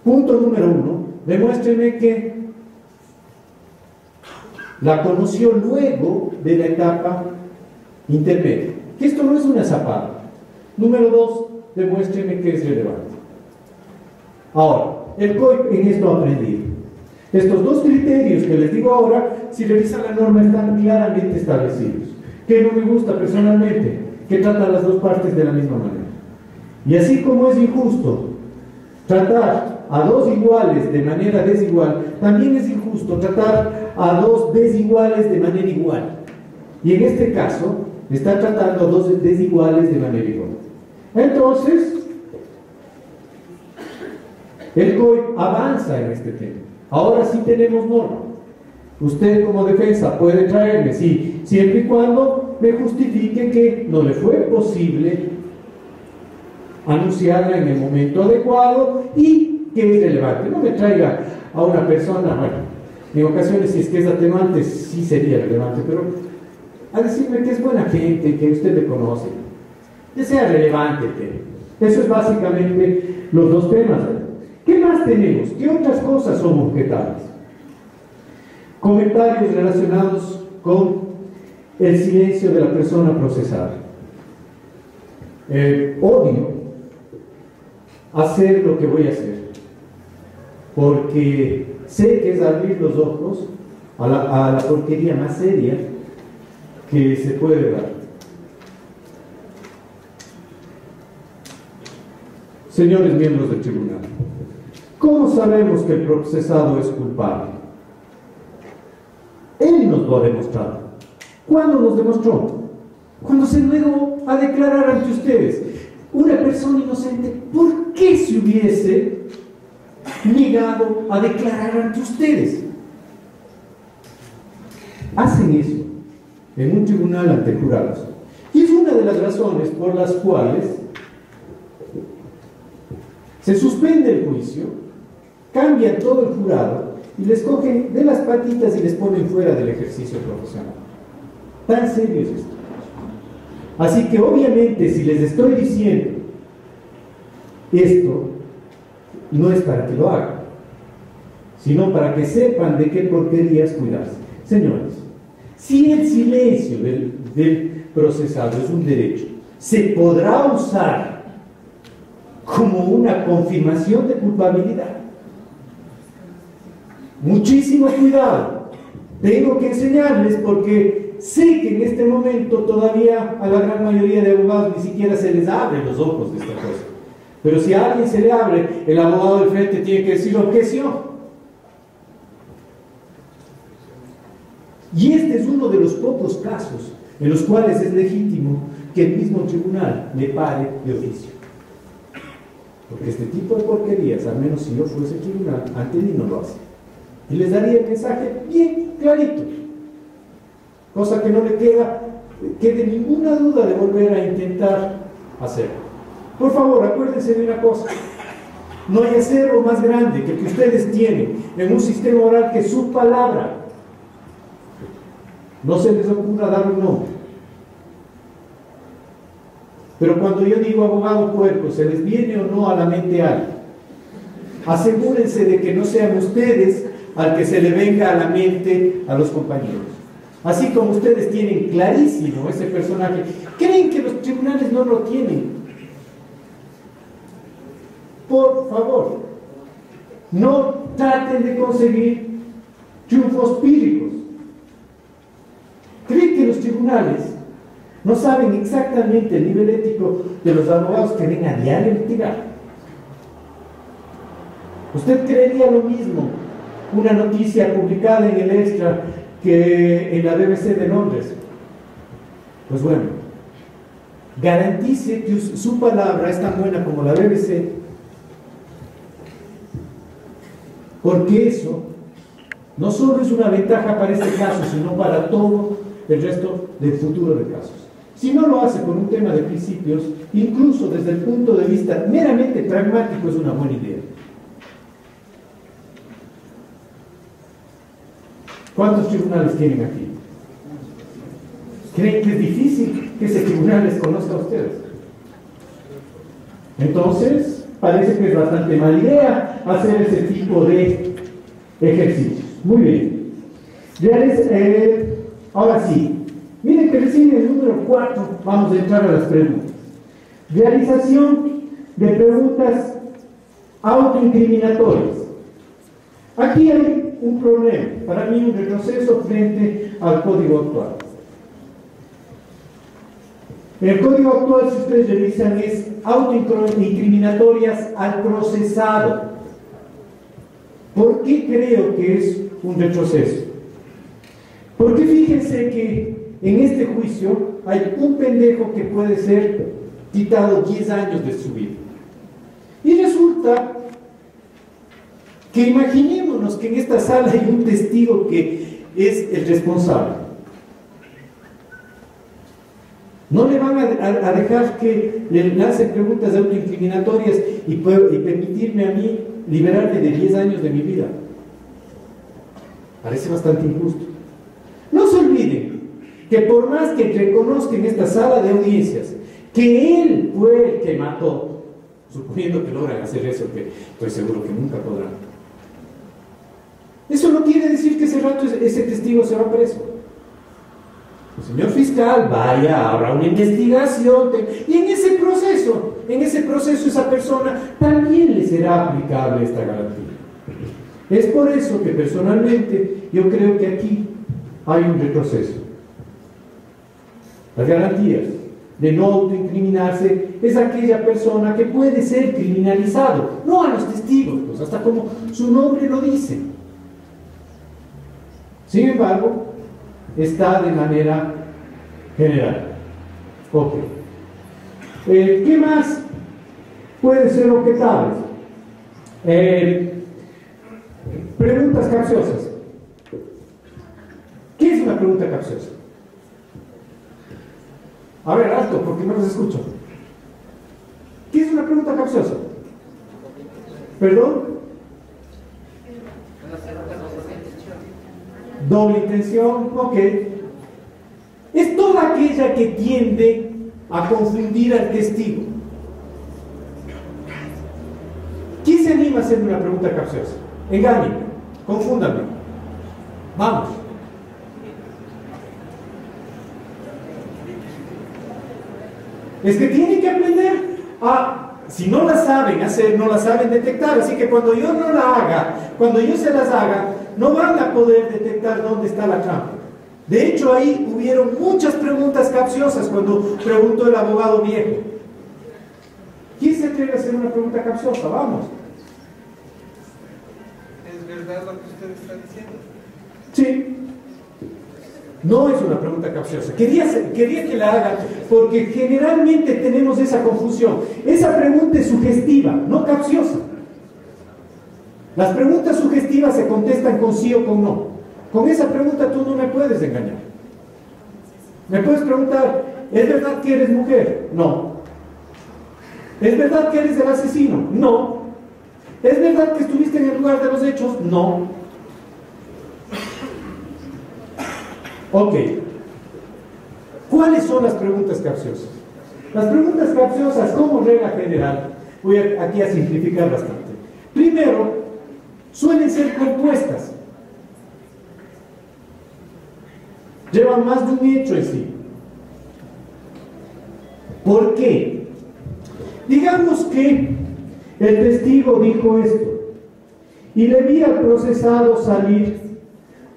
Punto número 1, demuéstreme que la conoció luego de la etapa intermedia, que esto no es una zapada. Número 2, demuéstreme que es relevante. Ahora, el COIP en esto ha aprendido. Estos dos criterios que les digo ahora, si revisan la norma, están claramente establecidos. Que no me gusta personalmente, que trata las dos partes de la misma manera. Y así como es injusto tratar a dos iguales de manera desigual, también es injusto tratar a dos desiguales de manera igual. Y en este caso, está tratando a dos desiguales de manera igual. Entonces, el COIP avanza en este tema. Ahora sí tenemos norma. Usted como defensa puede traerme, sí, siempre y cuando me justifique que no le fue posible anunciarla en el momento adecuado y que es relevante. No me traiga a una persona, bueno, en ocasiones si es que es atenuante, sí sería relevante, pero a decirme que es buena gente, que usted le conoce, que sea relevante el tema. Eso es básicamente los dos temas. ¿Qué más tenemos? ¿Qué otras cosas son objetables? Comentarios relacionados con el silencio de la persona procesada. Odio hacer lo que voy a hacer, porque sé que es abrir los ojos a la porquería más seria que se puede dar. Señores miembros del tribunal, ¿cómo sabemos que el procesado es culpable? Él nos lo ha demostrado. ¿Cuándo nos demostró? Cuando se negó a declarar ante ustedes. Una persona inocente, ¿por qué se hubiese negado a declarar ante ustedes? Hacen eso en un tribunal ante jurados. Y es una de las razones por las cuales se suspende el juicio, cambian todo el jurado y les cogen de las patitas y les ponen fuera del ejercicio profesional. Tan serio es esto. Así que obviamente si les estoy diciendo esto, no es para que lo hagan, sino para que sepan de qué porquerías cuidarse. Señores, si el silencio del procesado es un derecho, se podrá usar como una confirmación de culpabilidad. Muchísimo cuidado. Tengo que enseñarles porque sé que en este momento todavía a la gran mayoría de abogados ni siquiera se les abren los ojos de esta cosa. Pero si a alguien se le abre, el abogado del frente tiene que decir objeción. Y este es uno de los pocos casos en los cuales es legítimo que el mismo tribunal le pare de oficio. Porque este tipo de porquerías, al menos si yo fuese tribunal, ante mí no lo hace. Y les daría el mensaje bien clarito. Cosa que no le quede ninguna duda de volver a intentar hacerlo. Por favor, acuérdense de una cosa. No hay acervo más grande que el que ustedes tienen en un sistema oral que su palabra. No se les ocurra dar un nombre. Pero cuando yo digo abogado puerco, ¿se les viene o no a la mente algo? Asegúrense de que no sean ustedes al que se le venga a la mente a los compañeros. Así como ustedes tienen clarísimo ese personaje, creen que los tribunales no lo tienen. Por favor, no traten de conseguir triunfos píricos. ¿Creen que los tribunales no saben exactamente el nivel ético de los abogados que ven a diario litigar? ¿Usted creería lo mismo una noticia publicada en el Extra que en la BBC de Londres? Pues bueno, garantice que su palabra es tan buena como la BBC, porque eso no solo es una ventaja para este caso, sino para todo el resto del futuro de casos. Si no lo hace por un tema de principios, incluso desde el punto de vista meramente pragmático, es una buena idea. ¿Cuántos tribunales tienen aquí? ¿Creen que es difícil que ese tribunal les conozca a ustedes? Entonces, parece que es bastante mala idea hacer ese tipo de ejercicios. Muy bien. Ahora sí, miren que recién en el número 4 vamos a entrar a las preguntas. Realización de preguntas autoincriminatorias. Aquí hay un problema, para mí un retroceso frente al código actual. El código actual, si ustedes revisan, es autoincriminatorias al procesado. ¿Por qué creo que es un retroceso? Porque fíjense que en este juicio hay un pendejo que puede ser quitado 10 años de su vida. Y resulta que imaginémonos que en esta sala hay un testigo que es el responsable. No le van a dejar que le lancen preguntas autoincriminatorias y permitirme a mí liberarme de 10 años de mi vida. Parece bastante injusto. No se olviden que por más que reconozca en esta sala de audiencias que él fue el que mató, suponiendo que logran hacer eso, que estoy seguro que nunca podrán, eso no quiere decir que ese rato ese testigo se va preso. El señor fiscal, vaya, habrá una investigación, y en ese proceso esa persona también le será aplicable esta garantía. Es por eso que personalmente yo creo que aquí hay un retroceso. Las garantías de no autoincriminarse es aquella persona que puede ser criminalizado, no a los testigos, pues hasta como su nombre lo dice. Sin embargo, está de manera general. Ok. ¿Qué más puede ser objetable? Preguntas capciosas. ¿Qué es una pregunta capciosa? A ver, alto, porque no los escucho. ¿Qué es una pregunta capciosa? ¿Perdón? Doble intención, ok. Es toda aquella que tiende a confundir al testigo. ¿Quién se anima a hacer una pregunta capciosa? Engáñenme, confúndanme. Vamos. Es que tienen que aprender a, si no la saben hacer, no la saben detectar. Así que cuando yo no la haga, cuando yo se las haga, no van a poder detectar dónde está la trampa. De hecho, ahí hubieron muchas preguntas capciosas cuando preguntó el abogado viejo. ¿Quién se atreve a hacer una pregunta capciosa? Vamos. ¿Es verdad lo que usted está diciendo? Sí. No es una pregunta capciosa. Quería que la haga porque generalmente tenemos esa confusión. Esa pregunta es sugestiva, no capciosa. Las preguntas sugestivas se contestan con sí o con no. Con esa pregunta tú no me puedes engañar. Me puedes preguntar, ¿es verdad que eres mujer? No. ¿Es verdad que eres el asesino? No. ¿Es verdad que estuviste en el lugar de los hechos? No. Ok. ¿Cuáles son las preguntas capciosas? Las preguntas capciosas, como regla general, voy aquí a simplificar bastante. Primero, suelen ser compuestas. Llevan más de un hecho en sí. ¿Por qué? Digamos que el testigo dijo esto y le vi al procesado salir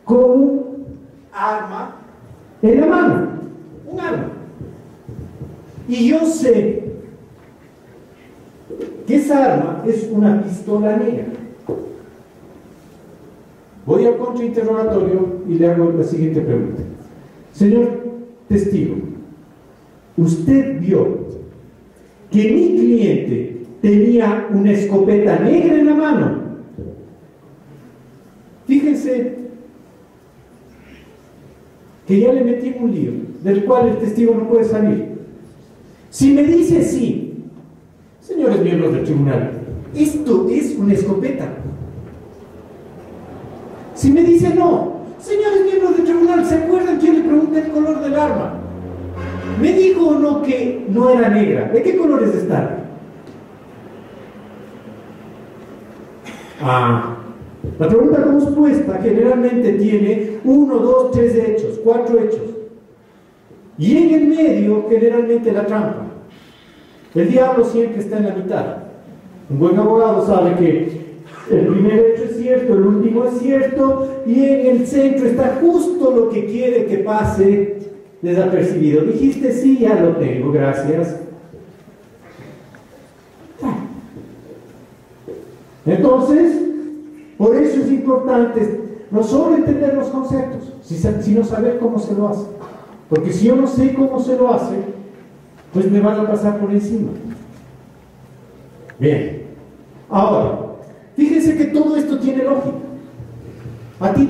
con un arma en la mano, un arma. Y yo sé que esa arma es una pistola negra. Voy al contrainterrogatorio y le hago la siguiente pregunta. Señor testigo, ¿usted vio que mi cliente tenía una escopeta negra en la mano? Fíjense que ya le metí en un lío del cual el testigo no puede salir. Si me dice sí, señores miembros del tribunal, esto es una escopeta. Si me dice no, señores miembros del tribunal, ¿se acuerdan quién le pregunté el color del arma? ¿Me dijo o no que no era negra? ¿De qué colores está? La pregunta compuesta generalmente tiene 1, 2, 3 hechos, 4 hechos. Y en el medio, generalmente la trampa. El diablo siempre está en la mitad. Un buen abogado sabe que el primer hecho es cierto, el último es cierto, y en el centro está justo lo que quiere que pase desapercibido. Dijiste sí, ya lo tengo, gracias. Entonces, por eso es importante no solo entender los conceptos, sino saber cómo se lo hace. Porque si yo no sé cómo se lo hace, pues me van a pasar por encima. Bien. Ahora, fíjense que todo esto tiene lógica. A ti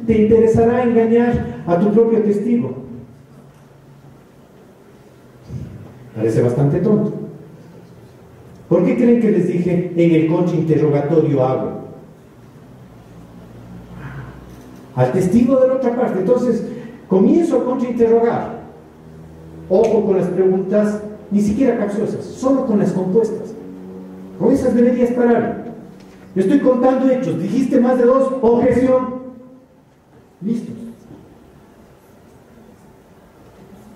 te interesará engañar a tu propio testigo. Parece bastante tonto. ¿Por qué creen que les dije en el contrainterrogatorio hago? al testigo de la otra parte. Entonces, comienzo a contrainterrogar. Ojo con las preguntas, ni siquiera capciosas, solo con las compuestas. Con esas deberías parar. Yo estoy contando hechos, dijiste más de 2, objeción. Listos.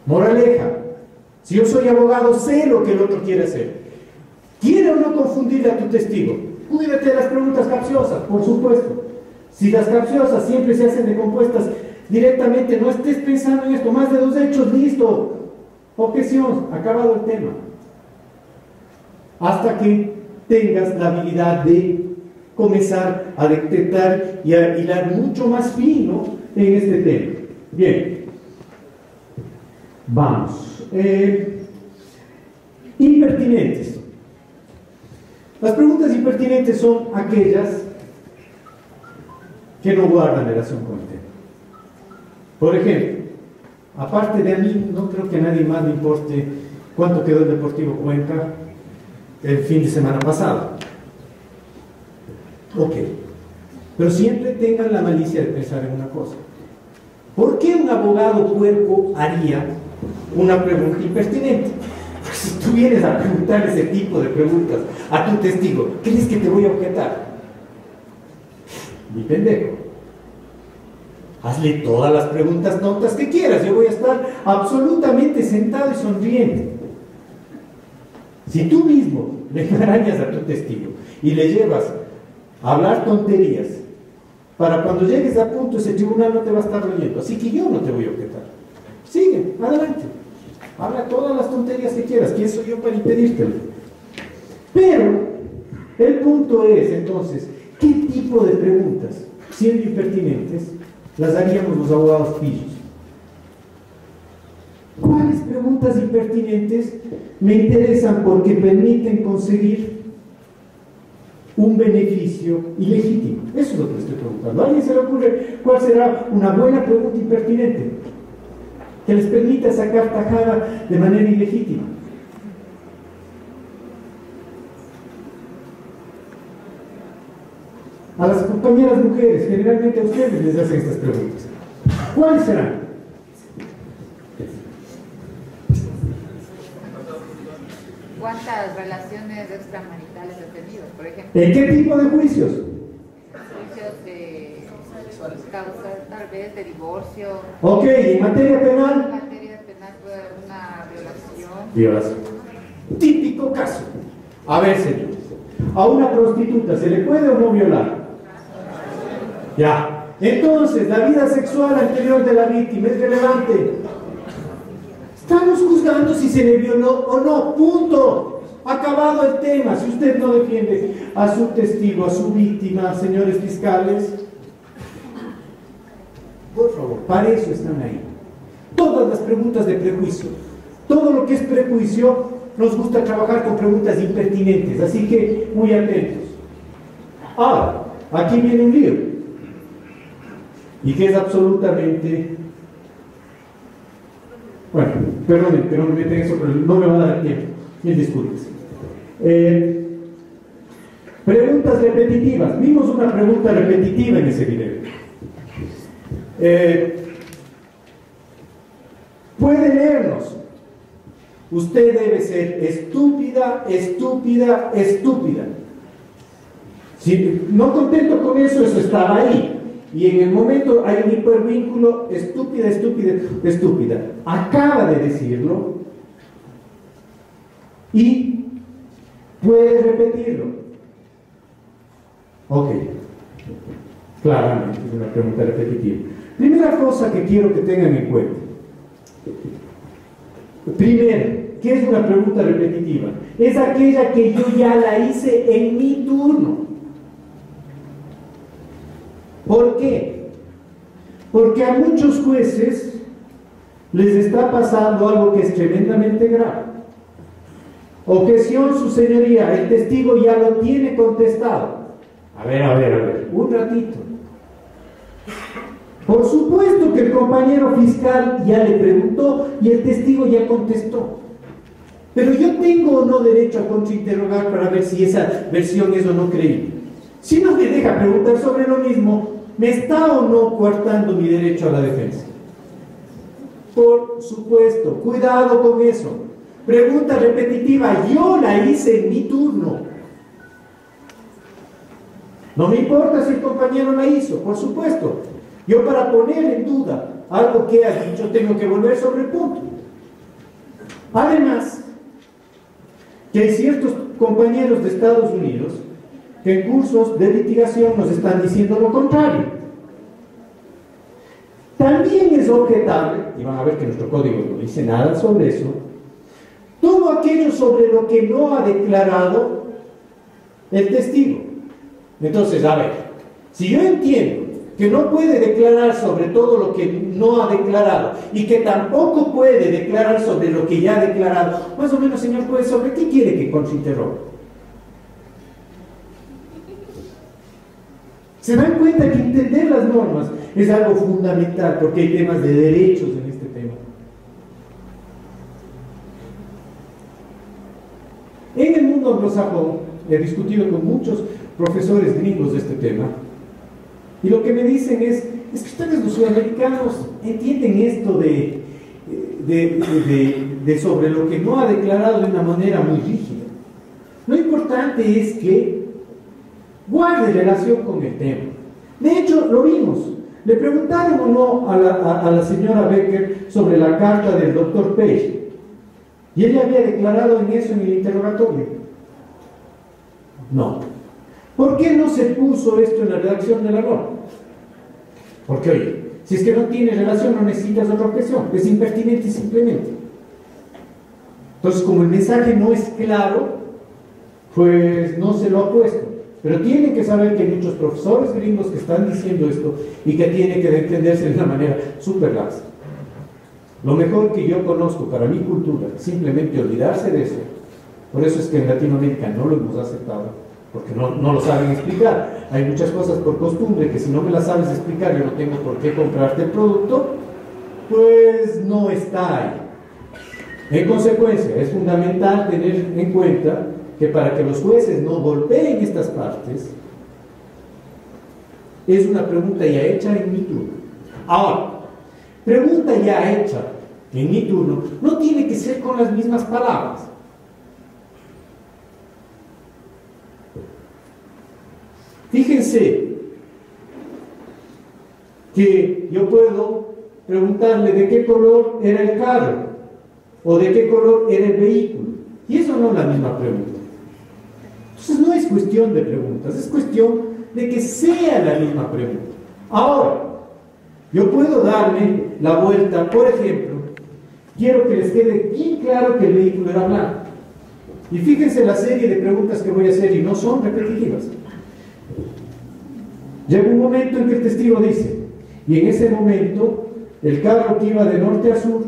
Moraleja, si yo soy abogado, sé lo que el otro quiere hacer. ¿Quiere o no confundir a tu testigo? Cuídate de las preguntas capciosas, por supuesto. Si las capciosas siempre se hacen de compuestas directamente, no estés pensando en esto. Más de 2 hechos, listo. Objeción, acabado el tema. Hasta que tengas la habilidad de comenzar a detectar y a hilar mucho más fino en este tema. Bien. Vamos. Impertinentes. Las preguntas impertinentes son aquellas que no guardan relación con el tema. Por ejemplo, aparte de a mí, no creo que a nadie más le importe cuánto quedó el Deportivo Cuenca el fin de semana pasado. Ok, pero siempre tengan la malicia de pensar en una cosa. ¿Por qué un abogado puerco haría una pregunta impertinente? Pues si tú vienes a preguntar ese tipo de preguntas a tu testigo, ¿crees que te voy a objetar? Ni pendejo. Hazle todas las preguntas tontas que quieras, yo voy a estar absolutamente sentado y sonriente. Si tú mismo le engañas a tu testigo y le llevas a hablar tonterías, para cuando llegues a punto ese tribunal no te va a estar oyendo, así que yo no te voy a objetar. Sigue, adelante, habla todas las tonterías que quieras, ¿quién soy yo para impedírtelo? Pero el punto es entonces, ¿qué tipo de preguntas, siendo impertinentes, las haríamos los abogados pillos? ¿Cuáles preguntas impertinentes me interesan porque permiten conseguir un beneficio ilegítimo? Eso es lo que estoy preguntando. ¿A alguien se le ocurre cuál será una buena pregunta impertinente que les permita sacar tajada de manera ilegítima? A las compañeras mujeres, generalmente a ustedes les hacen estas preguntas. ¿Cuáles serán? ¿Cuántas relaciones extramaritales has tenido, por ejemplo? ¿En qué tipo de juicios? Juicios de causas, tal vez, de divorcio. Ok, ¿en materia penal? En materia penal puede haber una violación. Violación. Típico caso. A ver, señores, ¿a una prostituta se le puede o no violar? Ya. Entonces, la vida sexual anterior de la víctima es relevante. Estamos juzgando si se le violó o no, punto. Acabado el tema. Si usted no defiende a su testigo, a su víctima, señores fiscales, por favor, para eso están ahí. Todas las preguntas de prejuicio, todo lo que es prejuicio, nos gusta trabajar con preguntas impertinentes, así que muy atentos. Ahora, aquí viene un lío, y que es absolutamente... Bueno, perdón, me meten eso, pero no me va a dar tiempo. Mil disculpas. Preguntas repetitivas. Vimos una pregunta repetitiva en ese video. Puede leernos. Usted debe ser estúpida, estúpida, estúpida. Si no contento con eso, eso estaba ahí. Y en el momento hay un hipervínculo, estúpida, estúpida, estúpida. Acaba de decirlo y puede repetirlo. Ok. Claramente, es una pregunta repetitiva. Primera cosa que quiero que tengan en cuenta. Primero, ¿qué es una pregunta repetitiva? Es aquella que yo ya la hice en mi turno. ¿Por qué? Porque a muchos jueces les está pasando algo que es tremendamente grave. Objeción, su señoría, el testigo ya lo tiene contestado. A ver, un ratito. Por supuesto que el compañero fiscal ya le preguntó y el testigo ya contestó. Pero yo tengo o no derecho a contrainterrogar para ver si esa versión es o no creíble. Si no me deja preguntar sobre lo mismo, ¿me está o no coartando mi derecho a la defensa? Por supuesto, cuidado con eso. Pregunta repetitiva, yo la hice en mi turno. No me importa si el compañero la hizo, por supuesto. Yo, para poner en duda algo que ha dicho, tengo que volver sobre el punto. Además, que hay ciertos compañeros de Estados Unidos que en cursos de litigación nos están diciendo lo contrario. También es objetable, y van a ver que nuestro código no dice nada sobre eso, todo aquello sobre lo que no ha declarado el testigo. Entonces, a ver, si yo entiendo que no puede declarar sobre todo lo que no ha declarado y que tampoco puede declarar sobre lo que ya ha declarado, más o menos, señor juez, ¿sobre qué quiere que contrainterrogue? ¿Se dan cuenta que entender las normas es algo fundamental, porque hay temas de derechos en este tema? En el mundo anglosajón he discutido con muchos profesores gringos de este tema, y lo que me dicen es que ustedes los sudamericanos entienden esto de sobre lo que no ha declarado de una manera muy rígida. Lo importante es que guarde relación con el tema. De hecho, lo vimos. Le preguntaron o no a la señora Becker sobre la carta del doctor Page, y ella había declarado en eso en el interrogatorio. No. ¿Por qué no se puso esto en la redacción de la norma? Porque, oye, si es que no tiene relación, no necesitas otra objeción, es impertinente simplemente. Entonces, como el mensaje no es claro, pues no se lo ha puesto. Pero tienen que saber que hay muchos profesores gringos que están diciendo esto y que tiene que entenderse de una manera súper laxa. Lo mejor que yo conozco para mi cultura, simplemente olvidarse de eso. Por eso es que en Latinoamérica no lo hemos aceptado, porque no lo saben explicar. Hay muchas cosas por costumbre que si no me las sabes explicar, yo no tengo por qué comprarte el producto, pues no está ahí. En consecuencia, es fundamental tener en cuenta que para que los jueces no golpeen estas partes, es una pregunta ya hecha en mi turno. Ahora, pregunta ya hecha en mi turno no tiene que ser con las mismas palabras. Fíjense que yo puedo preguntarle de qué color era el carro o de qué color era el vehículo, y eso no es la misma pregunta. Entonces no es cuestión de preguntas, es cuestión de que sea la misma pregunta. Ahora, yo puedo darme la vuelta. Por ejemplo, quiero que les quede bien claro que el vehículo era blanco, y fíjense la serie de preguntas que voy a hacer, y no son repetitivas. Llega un momento en que el testigo dice, y en ese momento el carro que iba de norte a sur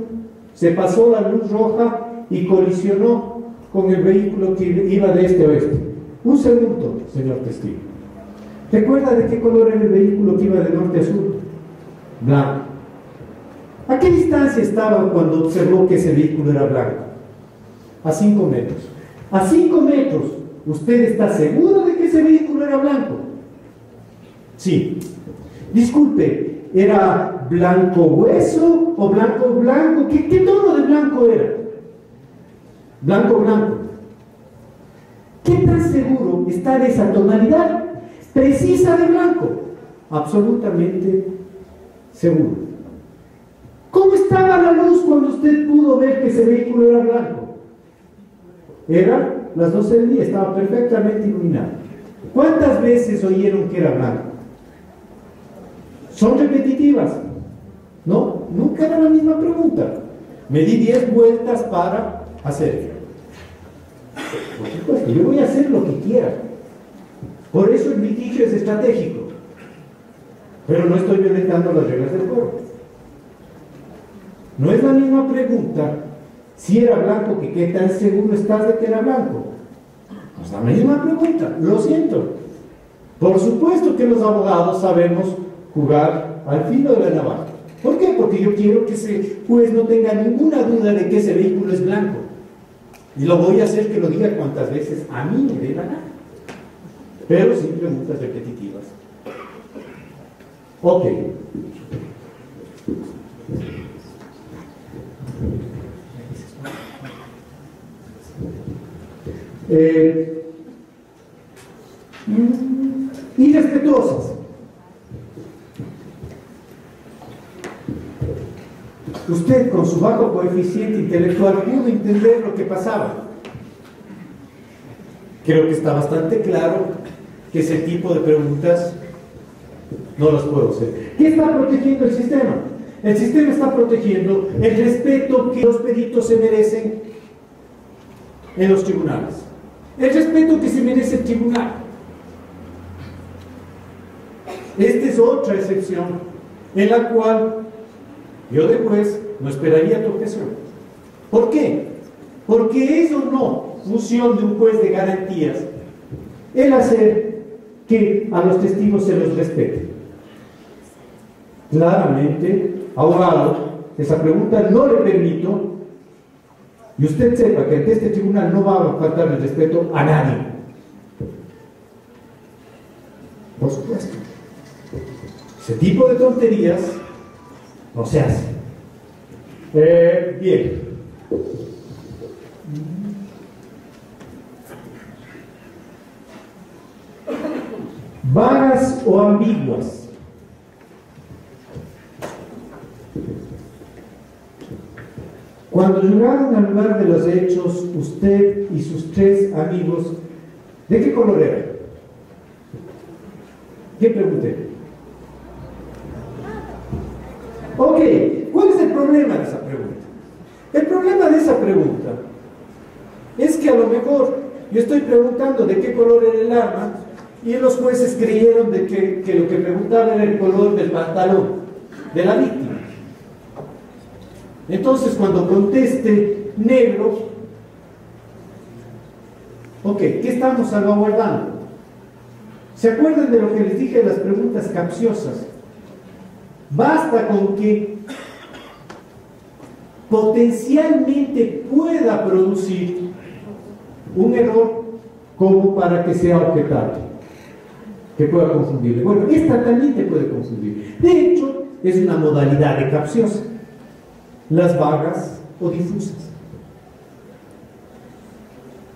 se pasó la luz roja y colisionó con el vehículo que iba de este a oeste. Un segundo, señor testigo. ¿Recuerda de qué color era el vehículo que iba de norte a sur? Blanco. ¿A qué distancia estaba cuando observó que ese vehículo era blanco? A 5 metros. A 5 metros, ¿usted está seguro de que ese vehículo era blanco? Sí. Disculpe, ¿era blanco hueso o blanco blanco? ¿Qué tono de blanco era? Blanco blanco. ¿Qué tan seguro está de esa tonalidad precisa de blanco? Absolutamente seguro. ¿Cómo estaba la luz cuando usted pudo ver que ese vehículo era blanco? Eran las 12 del día, estaba perfectamente iluminado. ¿Cuántas veces oyeron que era blanco? ¿Son repetitivas? No, nunca era la misma pregunta. Me di 10 vueltas para hacer. Por supuesto, yo voy a hacer lo que quiera. Por eso el litigio es estratégico. Pero no estoy violentando las reglas del juego. No es la misma pregunta si era blanco que qué tan seguro estás de que era blanco. No es la misma pregunta, lo siento. Por supuesto que los abogados sabemos jugar al filo de la navaja. ¿Por qué? Porque yo quiero que ese juez no tenga ninguna duda de que ese vehículo es blanco. Y lo voy a hacer que lo diga cuantas veces a mí me dé la gana. Pero sin preguntas repetitivas. Ok. Irrespetuosas. Usted, con su bajo coeficiente intelectual, pudo entender lo que pasaba. Creo que está bastante claro que ese tipo de preguntas no las puedo hacer. ¿Qué está protegiendo el sistema? El sistema está protegiendo el respeto que los peritos se merecen en los tribunales. El respeto que se merece el tribunal. Esta es otra excepción en la cual yo de juez no esperaría tu objeción. ¿Por qué? Porque es o no función de un juez de garantías el hacer que a los testigos se los respete. Claramente, abogado, esa pregunta no le permito, y usted sepa que ante este tribunal no va a faltar el respeto a nadie. Por supuesto. Ese tipo de tonterías no se hace. Bien. Vagas o ambiguas. Cuando llegaron al lugar de los hechos, usted y sus 3 amigos, ¿de qué color eran? ¿Qué pregunté? Ok, ¿cuál es el problema de esa pregunta? El problema de esa pregunta es que a lo mejor yo estoy preguntando de qué color era el arma y los jueces creyeron de que lo que preguntaba era el color del pantalón de la víctima. Entonces, cuando conteste negro, ok, ¿qué estamos salvaguardando? ¿Se acuerdan de lo que les dije de las preguntas capciosas? Basta con que potencialmente pueda producir un error como para que sea objetable, que pueda confundirle. Bueno, esta también te puede confundir. De hecho, es una modalidad de capciosa. Las vagas o difusas.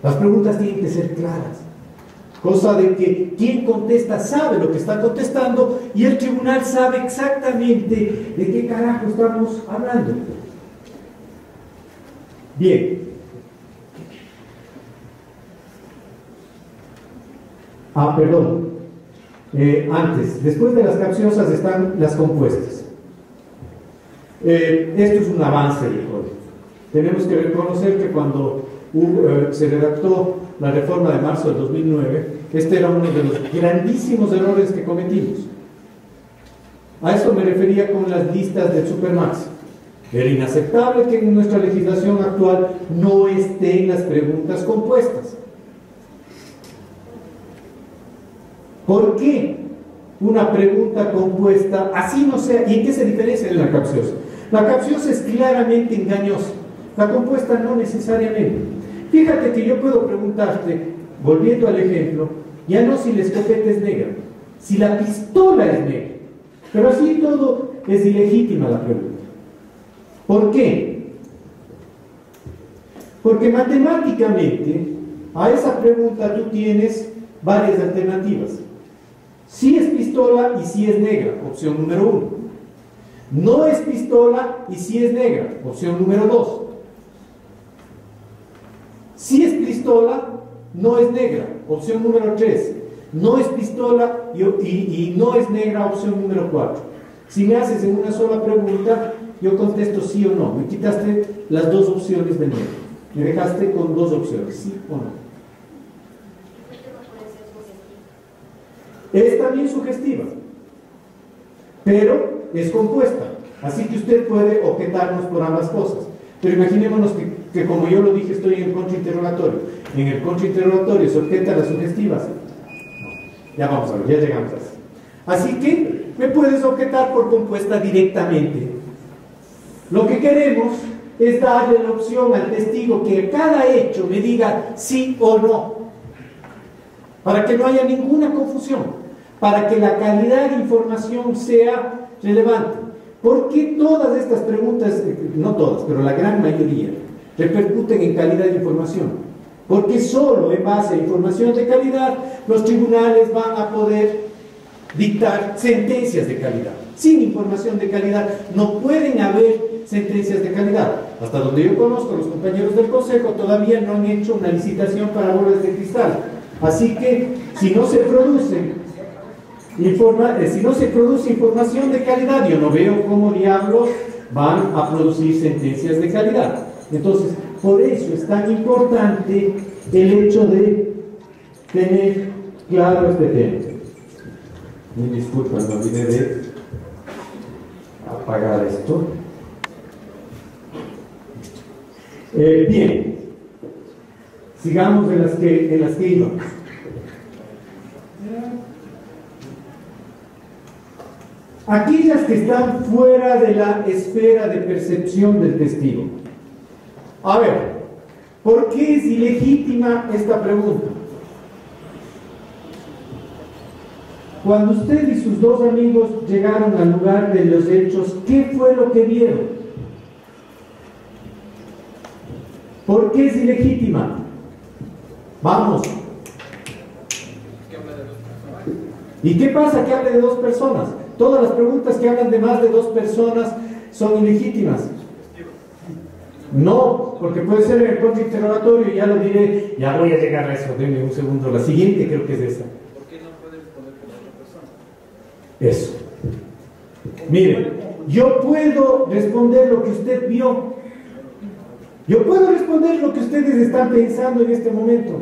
Las preguntas tienen que ser claras, cosa de que quien contesta sabe lo que está contestando y el tribunal sabe exactamente de qué carajo estamos hablando. Bien. Perdón. Antes, después de las capciosas están las compuestas. Esto es un avance del código. Tenemos que reconocer que cuando se redactó la reforma de marzo del 2009, este era uno de los grandísimos errores que cometimos. A eso me refería con las listas del Supermax. Era inaceptable que en nuestra legislación actual no estén las preguntas compuestas. ¿Por qué una pregunta compuesta, así no sea? ¿Y en qué se diferencia de la capciosa? La capciosa es claramente engañosa, la compuesta no necesariamente. Fíjate que yo puedo preguntarte, volviendo al ejemplo, ya no si la escopeta es negra, si la pistola es negra. Pero así todo es ilegítima la pregunta. ¿Por qué? Porque matemáticamente a esa pregunta tú tienes varias alternativas. Si es pistola y si es negra, opción número 1. No es pistola y si es negra, opción número 2. Si es pistola, no es negra, opción número 3. No es pistola y no es negra, opción número 4. Si me haces en una sola pregunta, yo contesto sí o no. Me quitaste las 2 opciones de negro. Me dejaste con 2 opciones, sí o no. Es también sugestiva, pero es compuesta, así que usted puede objetarnos por ambas cosas. Pero imaginémonos que como yo lo dije, estoy en el contrainterrogatorio. En el contrainterrogatorio se objetan las sugestivas. No, ya vamos a ver, ya llegamos a eso. Así que me puedes objetar por compuesta directamente. Lo que queremos es darle la opción al testigo que a cada hecho me diga sí o no, para que no haya ninguna confusión. para que la calidad de información sea relevante. ¿Por qué todas estas preguntas, no todas, pero la gran mayoría, repercuten en calidad de información? Porque solo en base a información de calidad los tribunales van a poder dictar sentencias de calidad. Sin información de calidad no pueden haber sentencias de calidad. Hasta donde yo conozco, los compañeros del Consejo todavía no han hecho una licitación para bolas de cristal. Así que si no se produce información de calidad, yo no veo cómo diablos van a producir sentencias de calidad. Entonces, por eso es tan importante el hecho de tener claro este tema. Me disculpan, me olvidé de apagar esto. Bien, sigamos en las que íbamos. Aquellas que están fuera de la esfera de percepción del testigo. A ver, ¿por qué es ilegítima esta pregunta? Cuando usted y sus dos amigos llegaron al lugar de los hechos, ¿qué fue lo que vieron? ¿Por qué es ilegítima? Vamos. ¿Y qué pasa que hable de dos personas? Todas las preguntas que hablan de más de dos personas son ilegítimas. No, porque puede ser en el contrainterrogatorio, ya lo diré, ya voy a llegar a eso, denme un segundo, la siguiente creo que es esa. ¿Por qué no puede responder por otra persona? Eso. Miren, yo puedo responder lo que usted vio. Yo puedo responder lo que ustedes están pensando en este momento.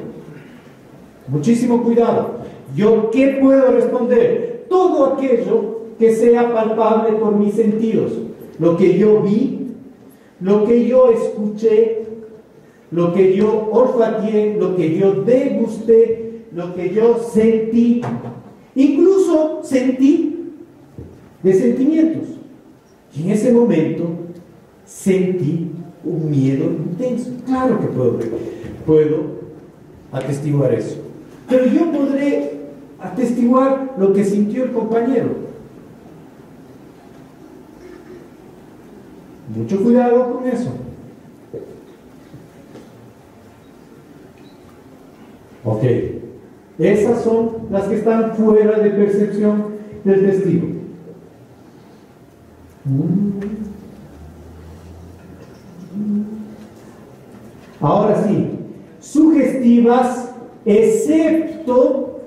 Muchísimo cuidado. ¿Yo qué puedo responder? Todo aquello que sea palpable por mis sentidos. Lo que yo vi, lo que yo escuché, lo que yo olfateé, lo que yo degusté, lo que yo sentí. Incluso sentí de sentimientos. Y en ese momento sentí un miedo intenso. Claro que puedo atestiguar eso. Pero yo podré atestiguar lo que sintió el compañero. Mucho cuidado con eso. Ok. Esas son las que están fuera de percepción del testigo. Ahora sí, sugestivas, excepto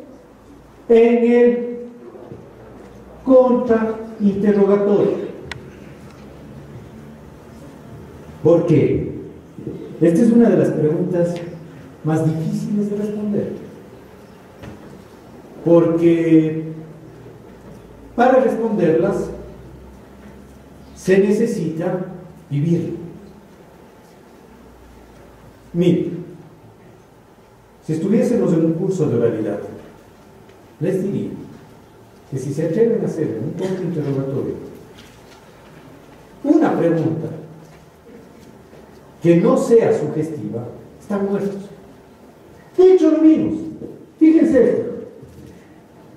en el contrainterrogatorio. ¿Por qué? Esta es una de las preguntas más difíciles de responder. Porque para responderlas se necesita vivirlo. Mire, si estuviésemos en un curso de oralidad, les diría que si se atreven a hacer en un contrainterrogatorio una pregunta que no sea sugestiva, están muertos. De hecho, lo vimos. Fíjense esto.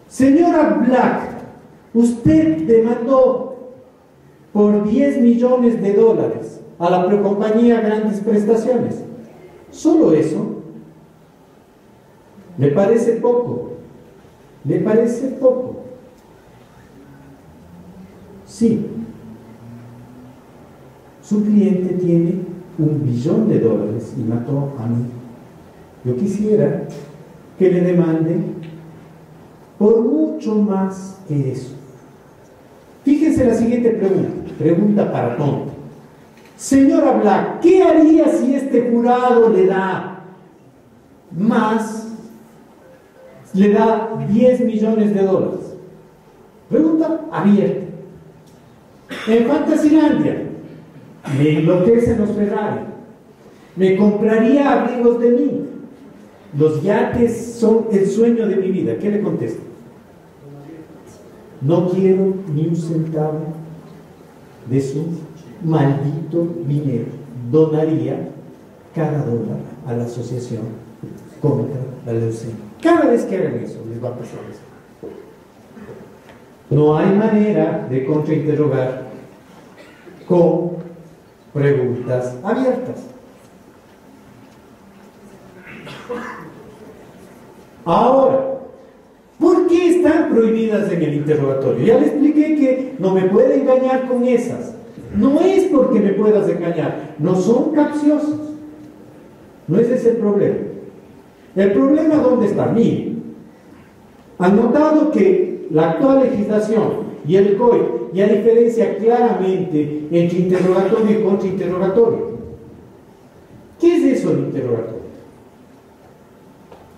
Señora Black, usted demandó por $10 millones a la compañía Grandes Prestaciones. ¿Solo eso? ¿Le parece poco? ¿Le parece poco? Sí. Su cliente tiene $1 billón y mató a mí. Yo quisiera que le demanden por mucho más que eso. Fíjense la siguiente pregunta para tonto. Señora Black, ¿qué haría si este jurado le da $10 millones? Pregunta abierta. En Fantasylandia me enloquecen los Ferrari, me compraría abrigos de mí, los yates son el sueño de mi vida. ¿Qué le contesto? No quiero ni un centavo de su maldito dinero. Donaría cada dólar a la asociación contra la leucemia. Cada vez que hagan eso les va a pasar eso. No hay manera de contrainterrogar con preguntas abiertas. Ahora, ¿por qué están prohibidas en el interrogatorio? Ya le expliqué que no me puede engañar con esas. No es porque me puedas engañar, no son capciosas. No ese es el problema. El problema, ¿dónde está? Miren, han notado que la actual legislación y el COI ya diferencia claramente entre interrogatorio y contrainterrogatorio. ¿Qué es eso el interrogatorio?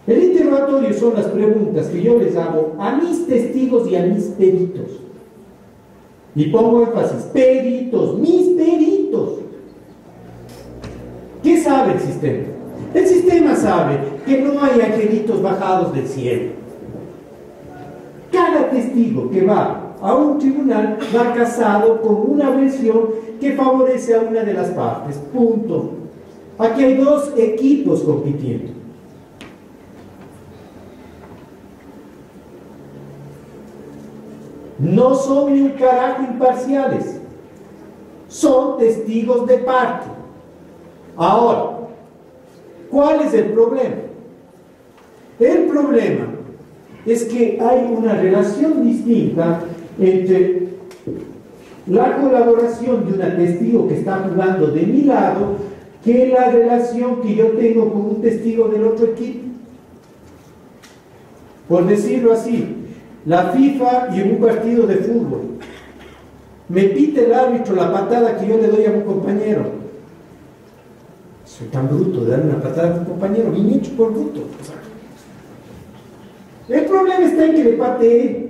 El interrogatorio son las preguntas que yo les hago a mis testigos y a mis peritos. Y pongo énfasis, peritos, mis peritos. ¿Qué sabe el sistema? El sistema sabe que no hay angelitos bajados del cielo. Cada testigo que va a un tribunal va casado con una versión que favorece a una de las partes. Punto. Aquí hay dos equipos compitiendo. No son ni un carajo imparciales, son testigos de parte. Ahora, ¿cuál es el problema? El problema es que hay una relación distinta entre la colaboración de un testigo que está jugando de mi lado que la relación que yo tengo con un testigo del otro equipo. Por decirlo así, la FIFA y en un partido de fútbol me pita el árbitro la patada que yo le doy a un compañero. Soy tan bruto de darle una patada a un compañero, bien hecho por bruto. El problema está en que le patee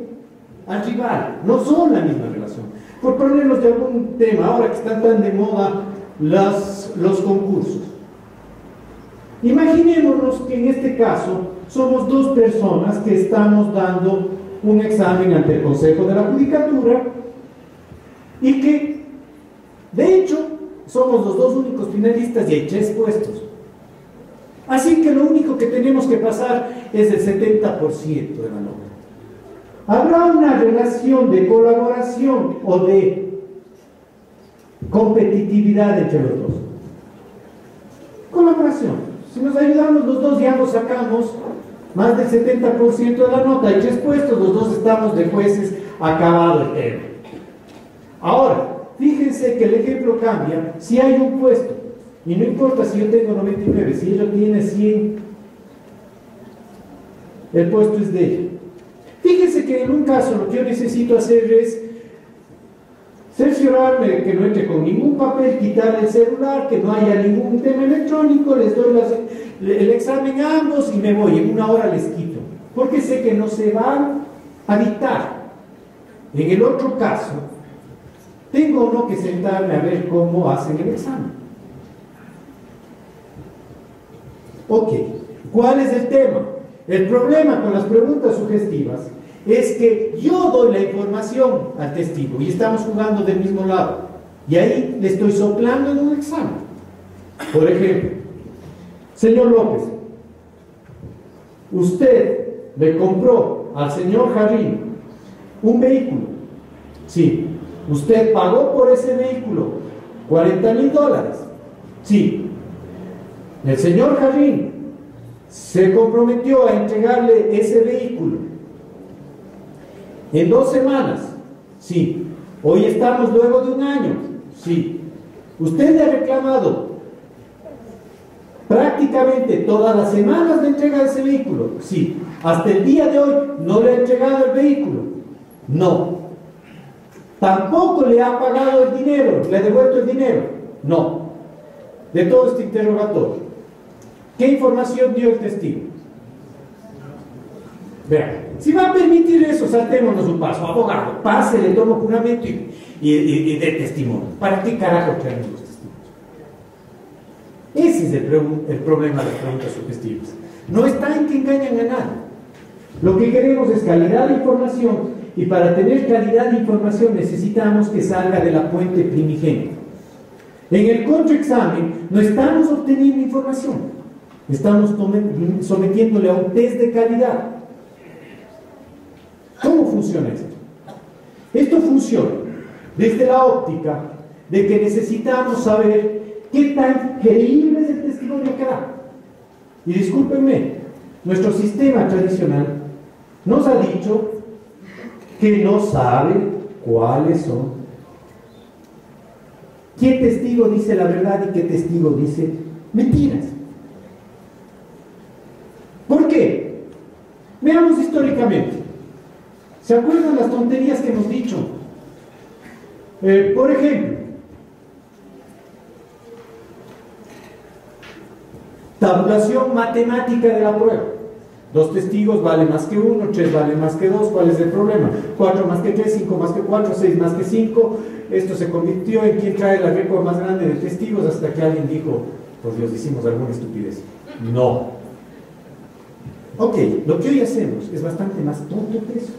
al rival, no son la misma relación. Por ponernos de algún tema, ahora que están tan de moda los concursos. Imaginémonos que en este caso somos dos personas que estamos dando un examen ante el Consejo de la Judicatura y que, de hecho, somos los dos únicos finalistas y hay 3 puestos. Así que lo único que tenemos que pasar es el 70% de la nota. ¿Habrá una relación de colaboración o de competitividad entre los dos? Colaboración. Si nos ayudamos los dos y ambos sacamos más del 70% de la nota, hay 3 puestos, los dos estamos de jueces, acabado el tema. Ahora, fíjense que el ejemplo cambia si hay un puesto, y no importa si yo tengo 99, si ella tiene 100, el puesto es de ella. Fíjense que en un caso lo que yo necesito hacer es cerciorarme que no entre con ningún papel, quitar el celular, que no haya ningún tema electrónico, les doy el examen a ambos y me voy, en 1 hora les quito, porque sé que no se van a dictar. En el otro caso, tengo o no que sentarme a ver cómo hacen el examen. Ok, ¿cuál es el tema? El problema con las preguntas sugestivas es que yo doy la información al testigo y estamos jugando del mismo lado y ahí le estoy soplando en un examen. Por ejemplo, señor López, usted le compró al señor Jarrín un vehículo. Sí. ¿Usted pagó por ese vehículo $40,000? Sí. El señor Jarrín se comprometió a entregarle ese vehículo en 2 semanas. Sí. Hoy estamos luego de 1 año. Sí. Usted le ha reclamado prácticamente todas las semanas de entrega de ese vehículo. Sí. Hasta el día de hoy no le ha entregado el vehículo. No. Tampoco le ha pagado el dinero, le ha devuelto el dinero. No. De todo este interrogatorio, ¿qué información dio el testigo? Vean, si va a permitir eso, saltémonos un paso. Abogado, pase, le tomo juramento y de testimonio. ¿Para qué carajo traemos los testigos? Ese es el problema de las preguntas sugestivas. No está en que engañan a nadie. Lo que queremos es calidad de información. Y para tener calidad de información necesitamos que salga de la fuente primigenia. En el contraexamen no estamos obteniendo información, estamos sometiéndole a un test de calidad. ¿Cómo funciona esto? Esto funciona desde la óptica de que necesitamos saber qué tan creíble es el testimonio que da. Y discúlpenme, nuestro sistema tradicional nos ha dicho que no sabe cuáles son. ¿Qué testigo dice la verdad y qué testigo dice mentiras? ¿Por qué? Veamos históricamente. ¿Se acuerdan las tonterías que hemos dicho? Por ejemplo, tabulación matemática de la prueba. 2 testigos vale más que 1, 3 vale más que 2, ¿cuál es el problema? 4 más que 3, 5 más que 4, 6 más que 5. Esto se convirtió en quien trae la récord más grande de testigos hasta que alguien dijo, por Dios, hicimos alguna estupidez. No. Ok, lo que hoy hacemos es bastante más tonto que eso.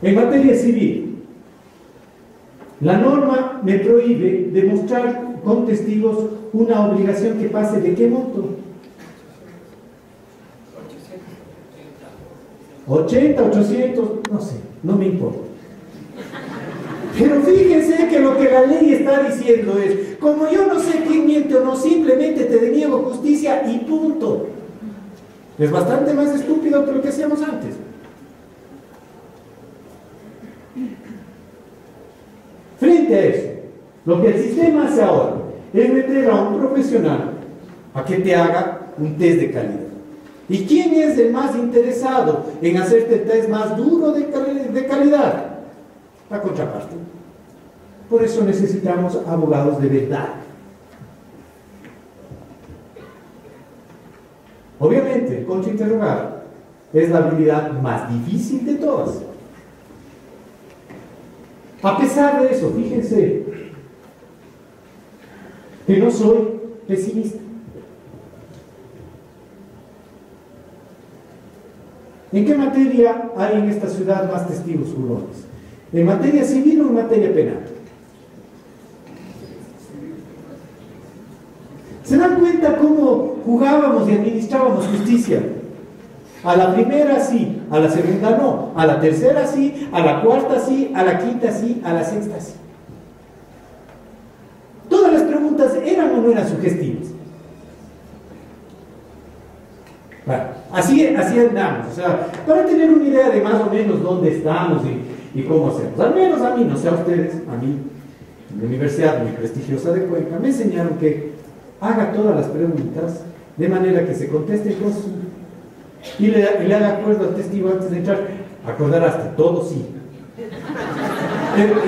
En materia civil, la norma me prohíbe demostrar con testigos una obligación que pase ¿de qué monto? 80, 800, no sé, no me importa. Pero fíjense que lo que la ley está diciendo es, como yo no sé quién miente o no, simplemente te deniego justicia y punto. Es bastante más estúpido que lo que hacíamos antes. Frente a eso, lo que el sistema hace ahora es meter a un profesional a que te haga un test de calidad. ¿Y quién es el más interesado en hacerte el test más duro de calidad? La contraparte. Por eso necesitamos abogados de verdad. Obviamente, el contrainterrogar es la habilidad más difícil de todas. A pesar de eso, fíjense que no soy pesimista. ¿En qué materia hay en esta ciudad más testigos jurones? ¿En materia civil o en materia penal? ¿Se dan cuenta cómo jugábamos y administrábamos justicia? A la primera sí, a la segunda no, a la tercera sí, a la cuarta sí, a la quinta sí, a la sexta sí. Todas las preguntas eran o no eran sugestivas. Bueno, así andamos, o sea, para tener una idea de más o menos dónde estamos y cómo hacemos. Al menos a mí, no sé a ustedes, a mí, en la universidad muy prestigiosa de Cuenca, me enseñaron que haga todas las preguntas de manera que se conteste con su... y le haga acuerdo al testigo antes de entrar. Acordarás que todo sí.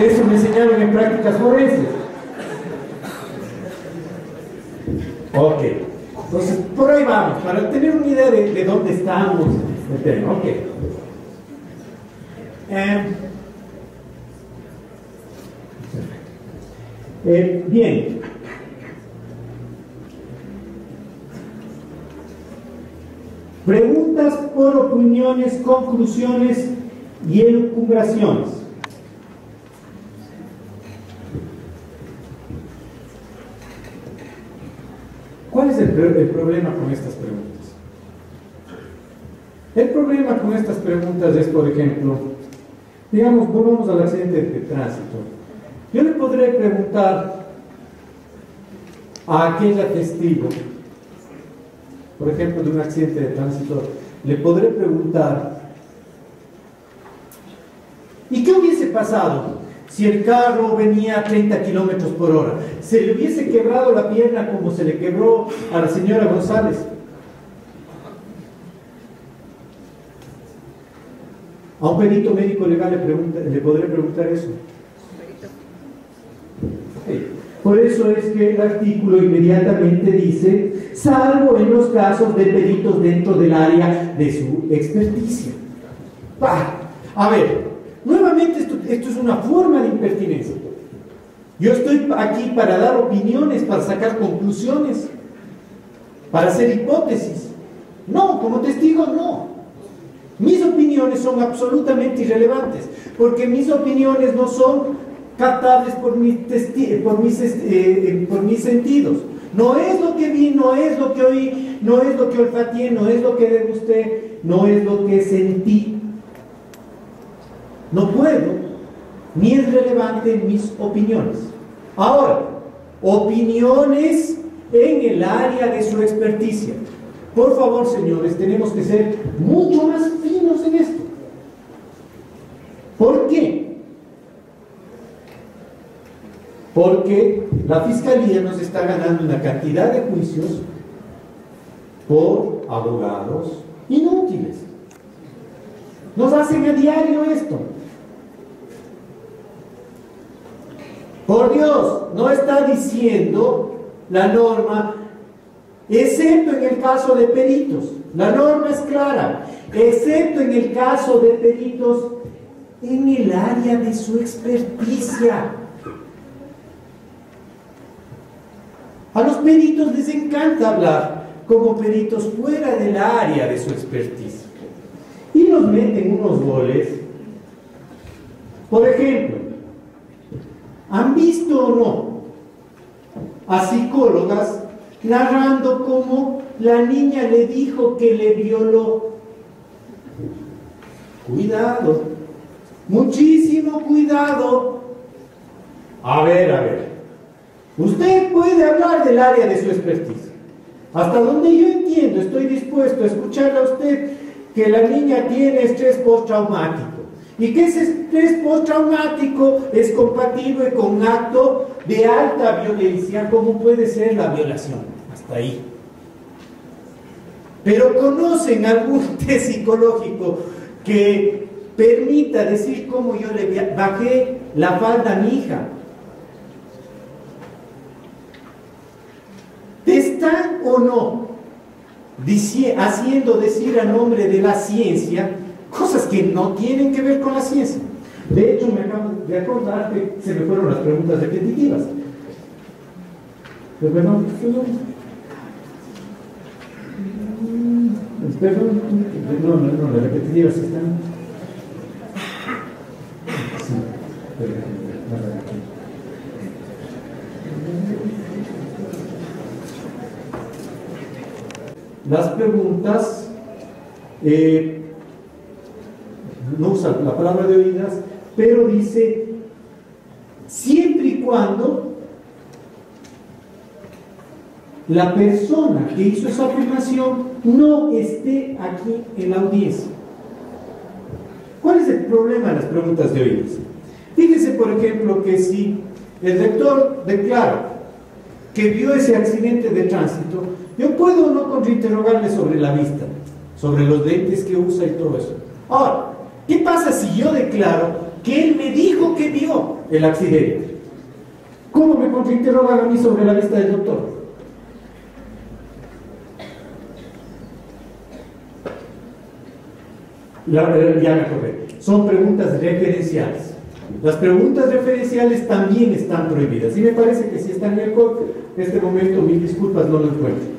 Eso me enseñaron en prácticas forenses. Ok. Entonces, por ahí vamos, para tener una idea de dónde estamos. Ok. Bien. Preguntas por opiniones, conclusiones y elucubraciones. ¿Cuál es el problema con estas preguntas? El problema con estas preguntas es, por ejemplo, digamos, volvamos al accidente de tránsito. Yo le podré preguntar a aquella testigo, por ejemplo, de un accidente de tránsito, le podré preguntar, ¿y qué hubiese pasado si el carro venía a 30 kilómetros por hora? ¿Se le hubiese quebrado la pierna como se le quebró a la señora González? A un perito médico legal le podré preguntar eso. Okay. Por eso es que el artículo inmediatamente dice, salvo en los casos de peritos dentro del área de su experticia. A ver, nuevamente esto es una forma de impertinencia. Yo estoy aquí para dar opiniones, para sacar conclusiones, para hacer hipótesis. No, como testigo no. Mis opiniones son absolutamente irrelevantes, porque mis opiniones no son captables por mis sentidos. No es lo que vi, no es lo que oí, no es lo que olfateé, no es lo que degusté, no es lo que sentí. no puedo, ni es relevante en mis opiniones. Ahora, opiniones en el área de su experticia. Por favor, señores, tenemos que ser mucho más finos en esto. ¿Por qué? Porque la Fiscalía nos está ganando una cantidad de juicios por abogados inútiles. Nos hacen a diario esto. Por Dios, no está diciendo la norma, excepto en el caso de peritos. La norma es clara, excepto en el caso de peritos en el área de su experticia. A los peritos les encanta hablar como peritos fuera del área de su experticia. Y nos meten unos goles. Por ejemplo, ¿han visto o no a psicólogas narrando cómo la niña le dijo que le violó? Cuidado, muchísimo cuidado. A ver. Usted puede hablar del área de su experticia. Hasta donde yo entiendo, estoy dispuesto a escucharle a usted que la niña tiene estrés postraumático y que ese estrés postraumático es compatible con un acto de alta violencia como puede ser la violación. Hasta ahí. Pero ¿conocen algún test psicológico que permita decir cómo yo le bajé la falda a mi hija? ¿Están o no haciendo decir a nombre de la ciencia cosas que no tienen que ver con la ciencia? De hecho, me acabo de acordar que se me fueron las preguntas repetitivas. Perdón, las repetitivas están. Sí, las preguntas no usa la palabra de oídas, pero dice siempre y cuando la persona que hizo esa afirmación no esté aquí en la audiencia. ¿Cuál es el problema de las preguntas de oídas? Fíjese, por ejemplo, que si el rector declara que vio ese accidente de tránsito, yo puedo o no contrainterrogarle sobre la vista, sobre los lentes que usa y todo eso. Ahora, ¿qué pasa si yo declaro que él me dijo que vio el accidente? ¿Cómo me contrainterrogan a mí sobre la vista del doctor? Ya me acordé. Son preguntas referenciales. Las preguntas referenciales también están prohibidas. Y me parece que sí están en el COI. En este momento, mis disculpas, no lo encuentro.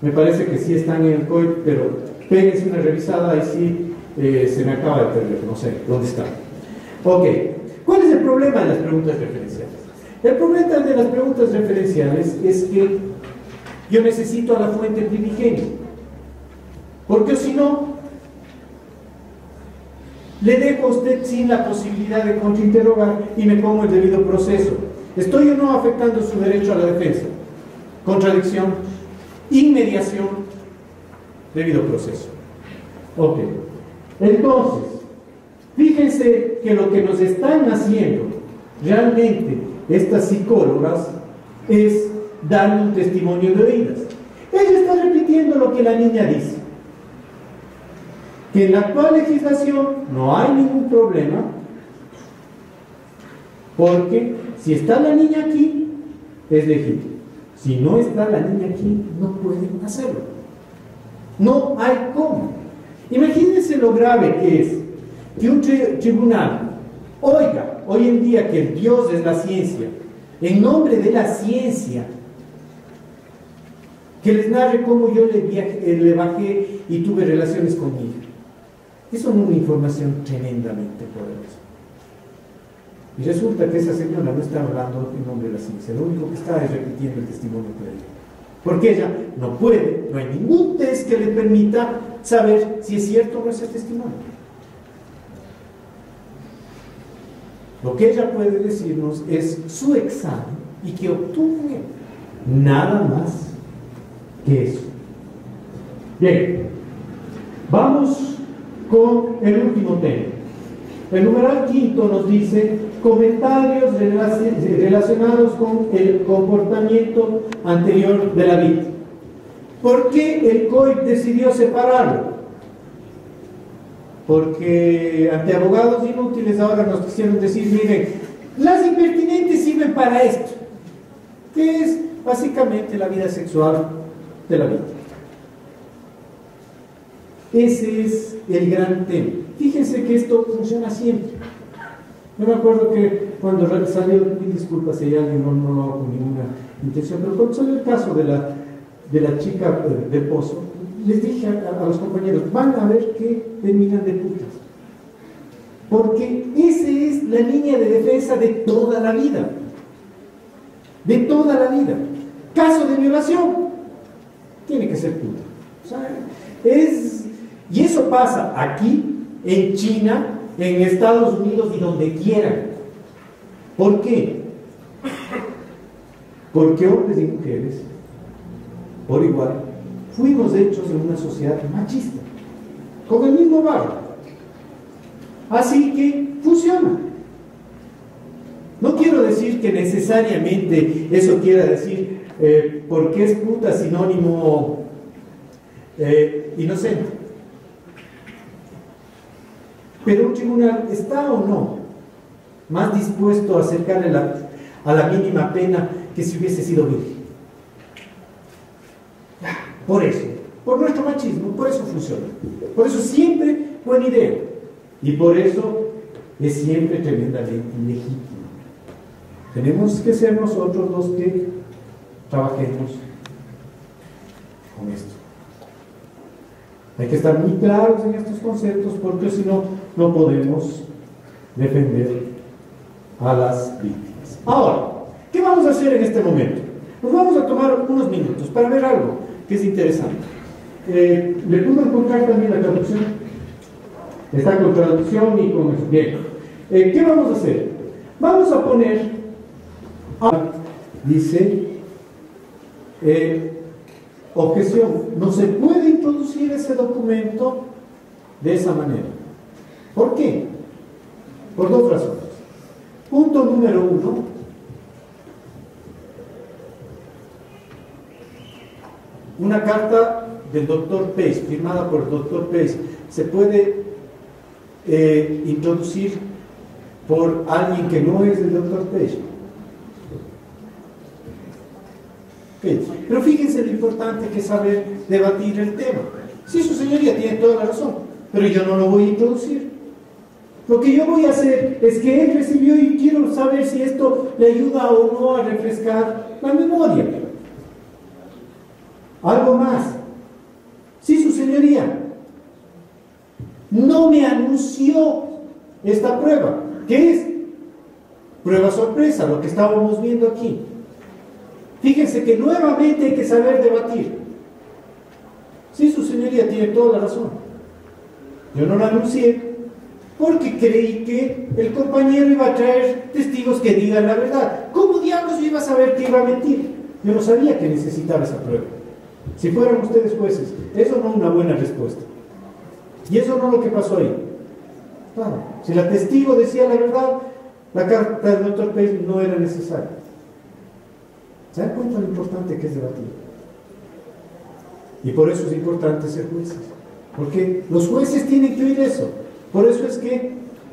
Me parece que sí están en el COI, pero péguense una revisada y sí se me acaba de perder. No sé dónde está. Ok. ¿Cuál es el problema de las preguntas referenciales? El problema de las preguntas referenciales es que yo necesito a la fuente primigenia. Porque si no, le dejo a usted sin la posibilidad de contrainterrogar y me pongo el debido proceso. ¿Estoy o no afectando su derecho a la defensa? Contradicción, inmediación, debido proceso. Ok. Entonces, fíjense que lo que nos están haciendo realmente estas psicólogas es darle un testimonio de oídas. Ella está repitiendo lo que la niña dice. Que en la actual legislación no hay ningún problema, porque si está la niña aquí, es legítimo. Si no está la niña aquí, no pueden hacerlo. No hay cómo. Imagínense lo grave que es que un tribunal oiga hoy en día que el Dios es la ciencia, en nombre de la ciencia, que les narre cómo yo le bajé y tuve relaciones con mi hija. Eso es una información tremendamente poderosa. Y resulta que esa señora no está hablando en nombre de la ciencia, lo único que está es repitiendo el testimonio de ella. Porque ella no puede, no hay ningún test que le permita saber si es cierto o no ese testimonio. Lo que ella puede decirnos es su examen y que obtuvo nada más que eso. Bien, vamos con el último tema. El numeral quinto nos dice comentarios relacionados con el comportamiento anterior de la víctima. ¿Por qué el COIP decidió separarlo? Porque ante abogados inútiles ahora nos quisieron decir, miren, las impertinentes sirven para esto, que es básicamente la vida sexual de la víctima. Ese es el gran tema. Fíjense que esto funciona siempre. Yo me acuerdo que cuando salió, mil disculpas si alguien no lo hago con ninguna intención, pero cuando salió el caso de la chica del Pozo, les dije a los compañeros, van a ver que terminan de putas. Porque esa es la línea de defensa de toda la vida. De toda la vida. Caso de violación, tiene que ser puta. O sea, y eso pasa aquí, en China, en Estados Unidos y donde quieran. ¿Por qué? Porque hombres y mujeres, por igual, fuimos hechos en una sociedad machista, con el mismo barro. Así que funciona. No quiero decir que necesariamente eso quiera decir porque es puta sinónimo inocente. Pero un tribunal está o no más dispuesto a acercarle a la mínima pena que si hubiese sido virgen. Por eso, por nuestro machismo, por eso funciona. Por eso siempre buena idea. Y por eso es siempre tremendamente ilegítimo. Tenemos que ser nosotros los que trabajemos con esto. Hay que estar muy claros en estos conceptos porque si no, no podemos defender a las víctimas. Ahora, ¿qué vamos a hacer en este momento? Nos vamos a tomar unos minutos para ver algo que es interesante. ¿Le puedo encontrar también la traducción? Está con traducción y con eso. Bien. ¿Qué vamos a hacer? Vamos a poner, dice, objeción, no se puede introducir ese documento de esa manera. ¿Por qué? Por dos razones. Punto número 1. Una carta del doctor Pace, firmada por el doctor Pace, se puede introducir por alguien que no es el doctor Pace. Okay. Pero fíjense lo importante que es saber debatir el tema. Sí, su señoría tiene toda la razón, pero yo no lo voy a introducir. Lo que yo voy a hacer es que él recibió y quiero saber si esto le ayuda o no a refrescar la memoria. Algo más. Sí, su señoría no me anunció esta prueba. ¿Qué es? Prueba sorpresa, lo que estábamos viendo aquí. Fíjense que nuevamente hay que saber debatir. Sí, su señoría tiene toda la razón. Yo no lo anuncié porque creí que el compañero iba a traer testigos que digan la verdad. ¿Cómo diablos yo iba a saber que iba a mentir? Yo no sabía que necesitaba esa prueba. Si fueran ustedes jueces, eso no es una buena respuesta. Y eso no es lo que pasó ahí. Claro, si la testigo decía la verdad, la carta del doctor Pace no era necesaria. ¿Se dan cuenta lo importante que es debatir? Y por eso es importante ser jueces. Porque los jueces tienen que oír eso. Por eso es que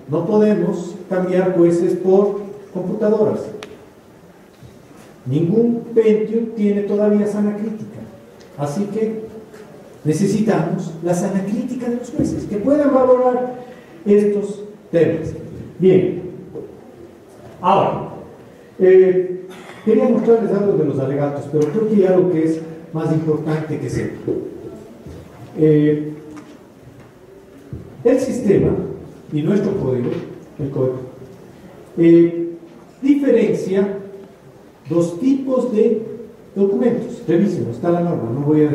no podemos cambiar jueces por computadoras. Ningún Pentium tiene todavía sana crítica. Así que necesitamos la sana crítica de los jueces, que puedan valorar estos temas. Bien. Ahora, quería mostrarles algo de los alegatos, pero creo que hay algo que es más importante que sepa. El sistema y nuestro código, el código, diferencia dos tipos de documentos. Revísenlo, está la norma. No voy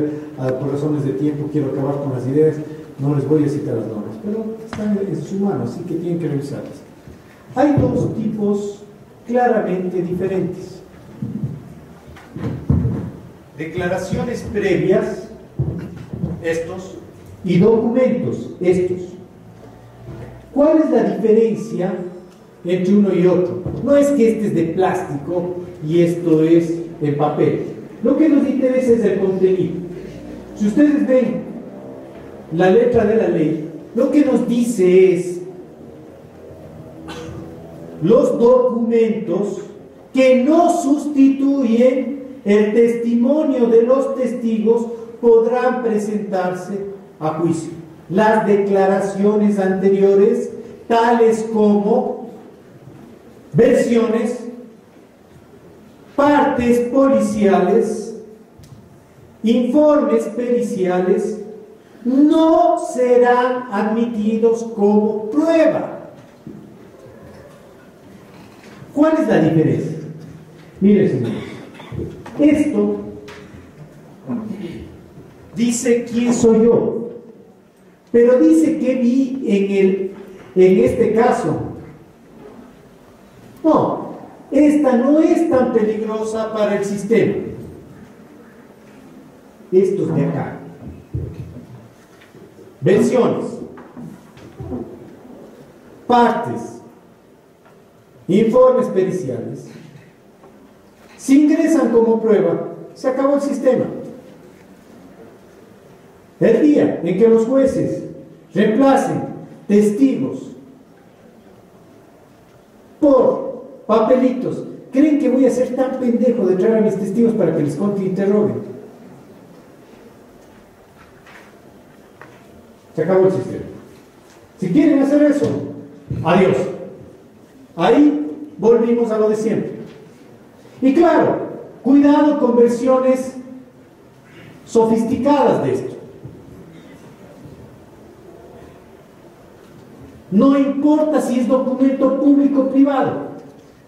por razones de tiempo, quiero acabar con las ideas, no les voy a citar las normas, pero están en su mano, así que tienen que revisarlas. Hay dos tipos claramente diferentes. Declaraciones previas, estos, y documentos, estos. ¿Cuál es la diferencia entre uno y otro? No es que este es de plástico y esto es en papel. Lo que nos interesa es el contenido. Si ustedes ven la letra de la ley, lo que nos dice es: los documentos que no sustituyen el testimonio de los testigos podrán presentarse a juicio. Las declaraciones anteriores, tales como versiones, partes policiales, informes periciales, no serán admitidos como prueba. ¿Cuál es la diferencia? Mire, señores, esto dice quién soy yo, pero dice que vi en este caso. No, esta no es tan peligrosa para el sistema. Estos de acá. Versiones, partes, informes periciales, si ingresan como prueba, se acabó el sistema. El día en que los jueces reemplacen testigos por papelitos, ¿creen que voy a ser tan pendejo de traer a mis testigos para que les conte e interroguen? Se acabó el sistema. Si quieren hacer eso, adiós. Ahí volvimos a lo de siempre. Y claro, cuidado con versiones sofisticadas de esto. No importa si es documento público o privado.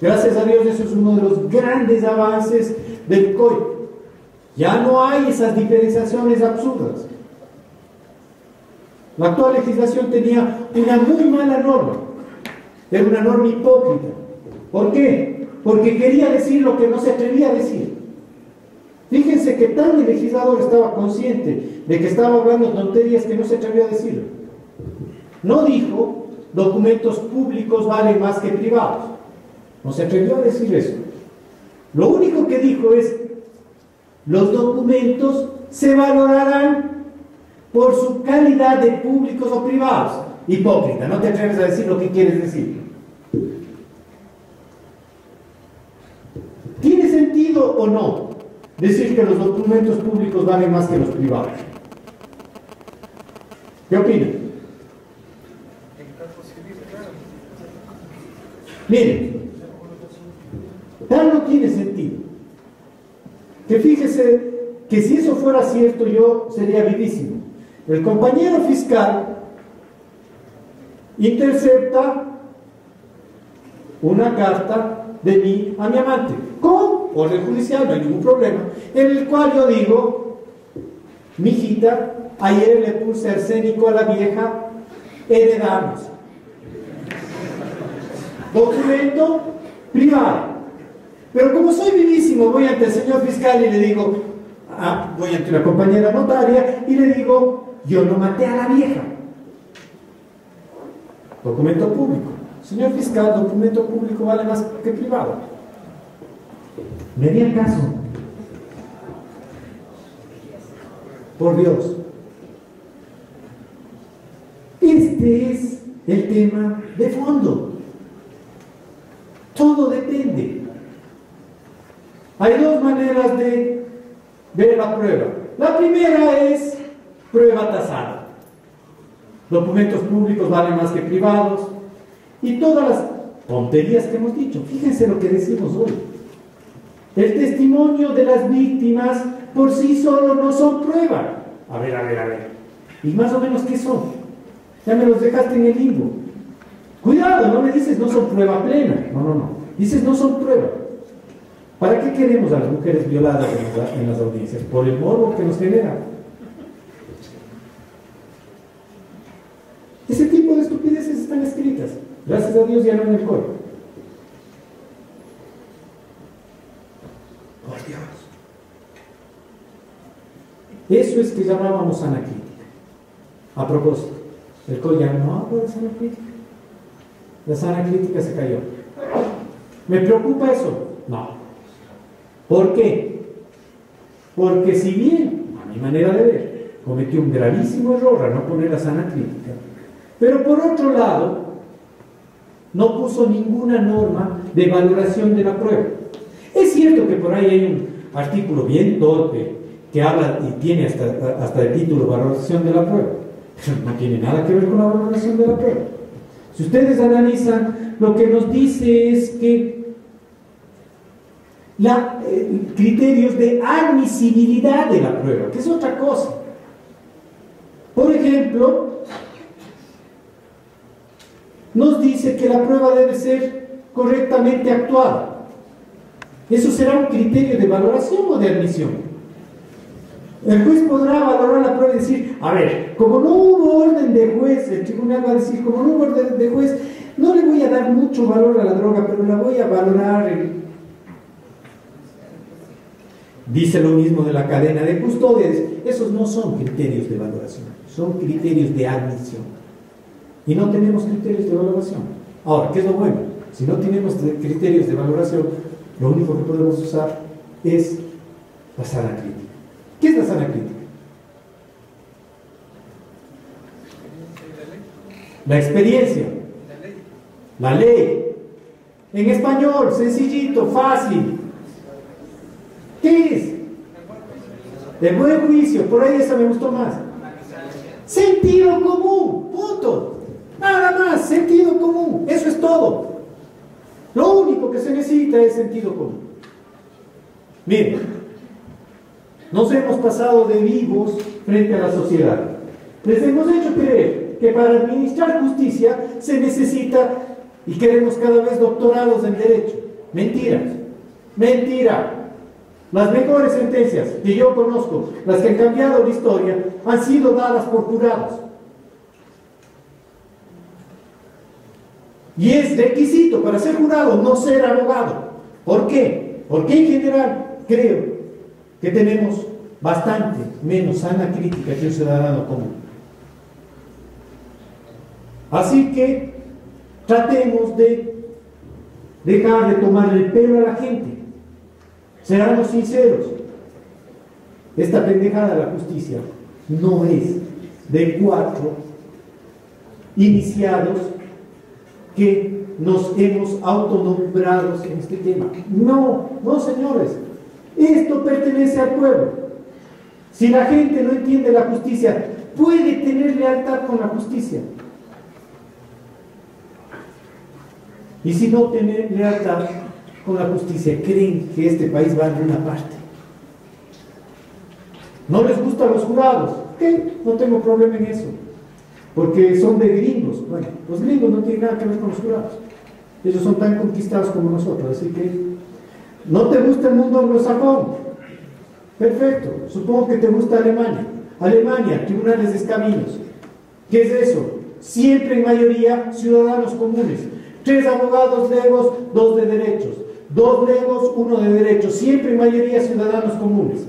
Gracias a Dios, eso es uno de los grandes avances del COI. Ya no hay esas diferenciaciones absurdas. La actual legislación tenía una muy mala norma. Era una norma hipócrita. ¿Por qué? Porque quería decir lo que no se atrevía a decir. Fíjense que tal el legislador estaba consciente de que estaba hablando tonterías que no se atrevió a decir. No dijo: documentos públicos valen más que privados. No se atrevió a decir eso. Lo único que dijo es: los documentos se valorarán por su calidad de públicos o privados. Hipócrita, no te atreves a decir lo que quieres decir. ¿Tiene sentido o no decir que los documentos públicos valen más que los privados? ¿Qué opinan? Miren, tal no tiene sentido. Que fíjese que si eso fuera cierto, yo sería vivísimo. El compañero fiscal intercepta una carta de mí a mi amante, con orden judicial, no hay ningún problema, en el cual yo digo: mijita, ayer le puse arsénico a la vieja, heredamos. Documento privado. Pero como soy vivísimo, voy ante el señor fiscal y le digo, voy ante una compañera notaria y le digo: yo no maté a la vieja. Documento público. Señor fiscal, documento público vale más que privado. Me harían caso. Por Dios. Este es el tema de fondo. Todo depende. Hay dos maneras de ver la prueba. La primera es prueba tasada. Documentos públicos valen más que privados. Y todas las tonterías que hemos dicho. Fíjense lo que decimos hoy. El testimonio de las víctimas por sí solo no son prueba. A ver. ¿Y más o menos qué son? Ya me los dejaste en el limbo. Cuidado, no me dices no son prueba plena. No. Dices no son prueba. ¿Para qué queremos a las mujeres violadas en las audiencias? Por el morbo que nos genera. Ese tipo de estupideces están escritas. Gracias a Dios ya no en el código. Eso es que llamábamos sana crítica. A propósito, el COI ya no habla de sana crítica. La sana crítica se cayó. ¿Me preocupa eso? No. ¿Por qué? Porque si bien, a mi manera de ver, cometió un gravísimo error al no poner la sana crítica, pero por otro lado, no puso ninguna norma de valoración de la prueba. Es cierto que por ahí hay un artículo bien torpe que habla y tiene hasta el título valoración de la prueba, pero no tiene nada que ver con la valoración de la prueba. Si ustedes analizan, lo que nos dice es que criterios de admisibilidad de la prueba, que es otra cosa. Por ejemplo, nos dice que la prueba debe ser correctamente actuada. ¿Eso será un criterio de valoración o de admisión? El juez podrá valorar la prueba y decir, a ver, como no hubo orden de juez, el tribunal va a decir, como no hubo orden de juez, no le voy a dar mucho valor a la droga, pero la voy a valorar. Dice lo mismo de la cadena de custodias. Esos no son criterios de valoración, son criterios de admisión. Y no tenemos criterios de valoración. Ahora, ¿qué es lo bueno? Si no tenemos criterios de valoración, lo único que podemos usar es la sana crítica. ¿Qué es la sana crítica? La experiencia, la ley, en español, sencillito, fácil. ¿Qué es? De buen juicio, por ahí esa me gustó más. Sentido común, punto. Nada más, sentido común, eso es todo. Lo único que se necesita es sentido común. Miren, nos hemos pasado de vivos frente a la sociedad. Les hemos hecho creer que para administrar justicia se necesita, y queremos cada vez doctorados en derecho. Mentira, mentira. Las mejores sentencias que yo conozco, las que han cambiado la historia, han sido dadas por jurados. Y es requisito para ser jurado no ser abogado. ¿Por qué? Porque en general creo que tenemos bastante menos sana crítica que un ciudadano común. Así que tratemos de dejar de tomar el pelo a la gente. Seamos sinceros. Esta pendejada de la justicia no es de 4 iniciados que nos hemos autonombrados en este tema. No, no, señores. Esto pertenece al pueblo. Si la gente no entiende la justicia, puede tener lealtad con la justicia. Y si no tiene lealtad con la justicia, creen que este país va a una parte. ¿No les gustan los jurados? ¿Qué? No tengo problema en eso. Porque son de gringos. Bueno, los gringos no tienen nada que ver con los jurados. Ellos son tan conquistados como nosotros. Así que, ¿no te gusta el mundo anglosajón? Perfecto. Supongo que te gusta Alemania. Alemania, tribunales descaminos. ¿Qué es eso? Siempre en mayoría ciudadanos comunes. 3 abogados legos, 2 de derechos. 2 legos, 1 de derechos. Siempre en mayoría ciudadanos comunes.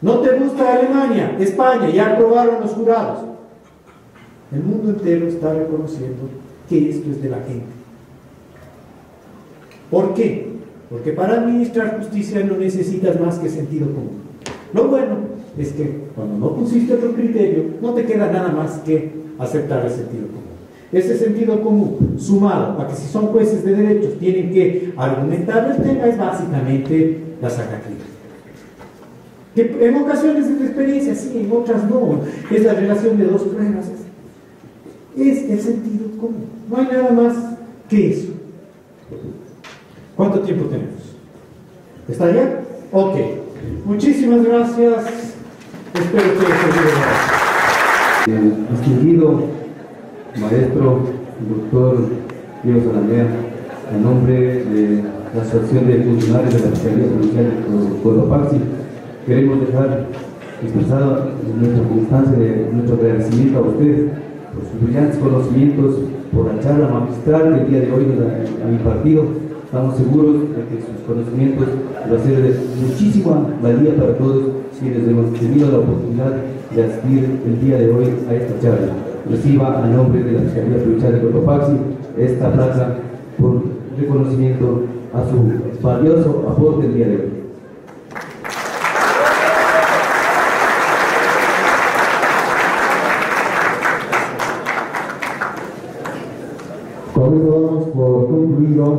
¿No te gusta Alemania? España, ya aprobaron los jurados. El mundo entero está reconociendo que esto es de la gente. ¿Por qué? Porque para administrar justicia no necesitas más que sentido común. Lo bueno es que cuando no pusiste otro criterio, no te queda nada más que aceptar el sentido común. Ese sentido común, sumado a que si son jueces de derechos tienen que argumentar el tema, es básicamente la sana crítica. Que en ocasiones es la experiencia, sí, en otras no. Es la relación de 2 pruebas. Es el sentido común. No hay nada más que eso. ¿Cuánto tiempo tenemos? ¿Está ya? Ok. Muchísimas gracias. Espero que les ayude. Distinguido maestro, doctor Diego Zaramea, en nombre de la Asociación de Funcionarios de la Fiscalía Provincial de Cotopaxi, queremos dejar expresada nuestra constancia de nuestro agradecimiento a usted por sus brillantes conocimientos, por la charla magistral que el día de hoy nos ha impartido Estamos seguros de que sus conocimientos van a ser de muchísima valía para todos quienes hemos tenido la oportunidad de asistir el día de hoy a esta charla. Reciba a nombre de la Fiscalía Provincial de Cotopaxi esta placa por reconocimiento a su valioso aporte el día de hoy. Con esto damos por concluido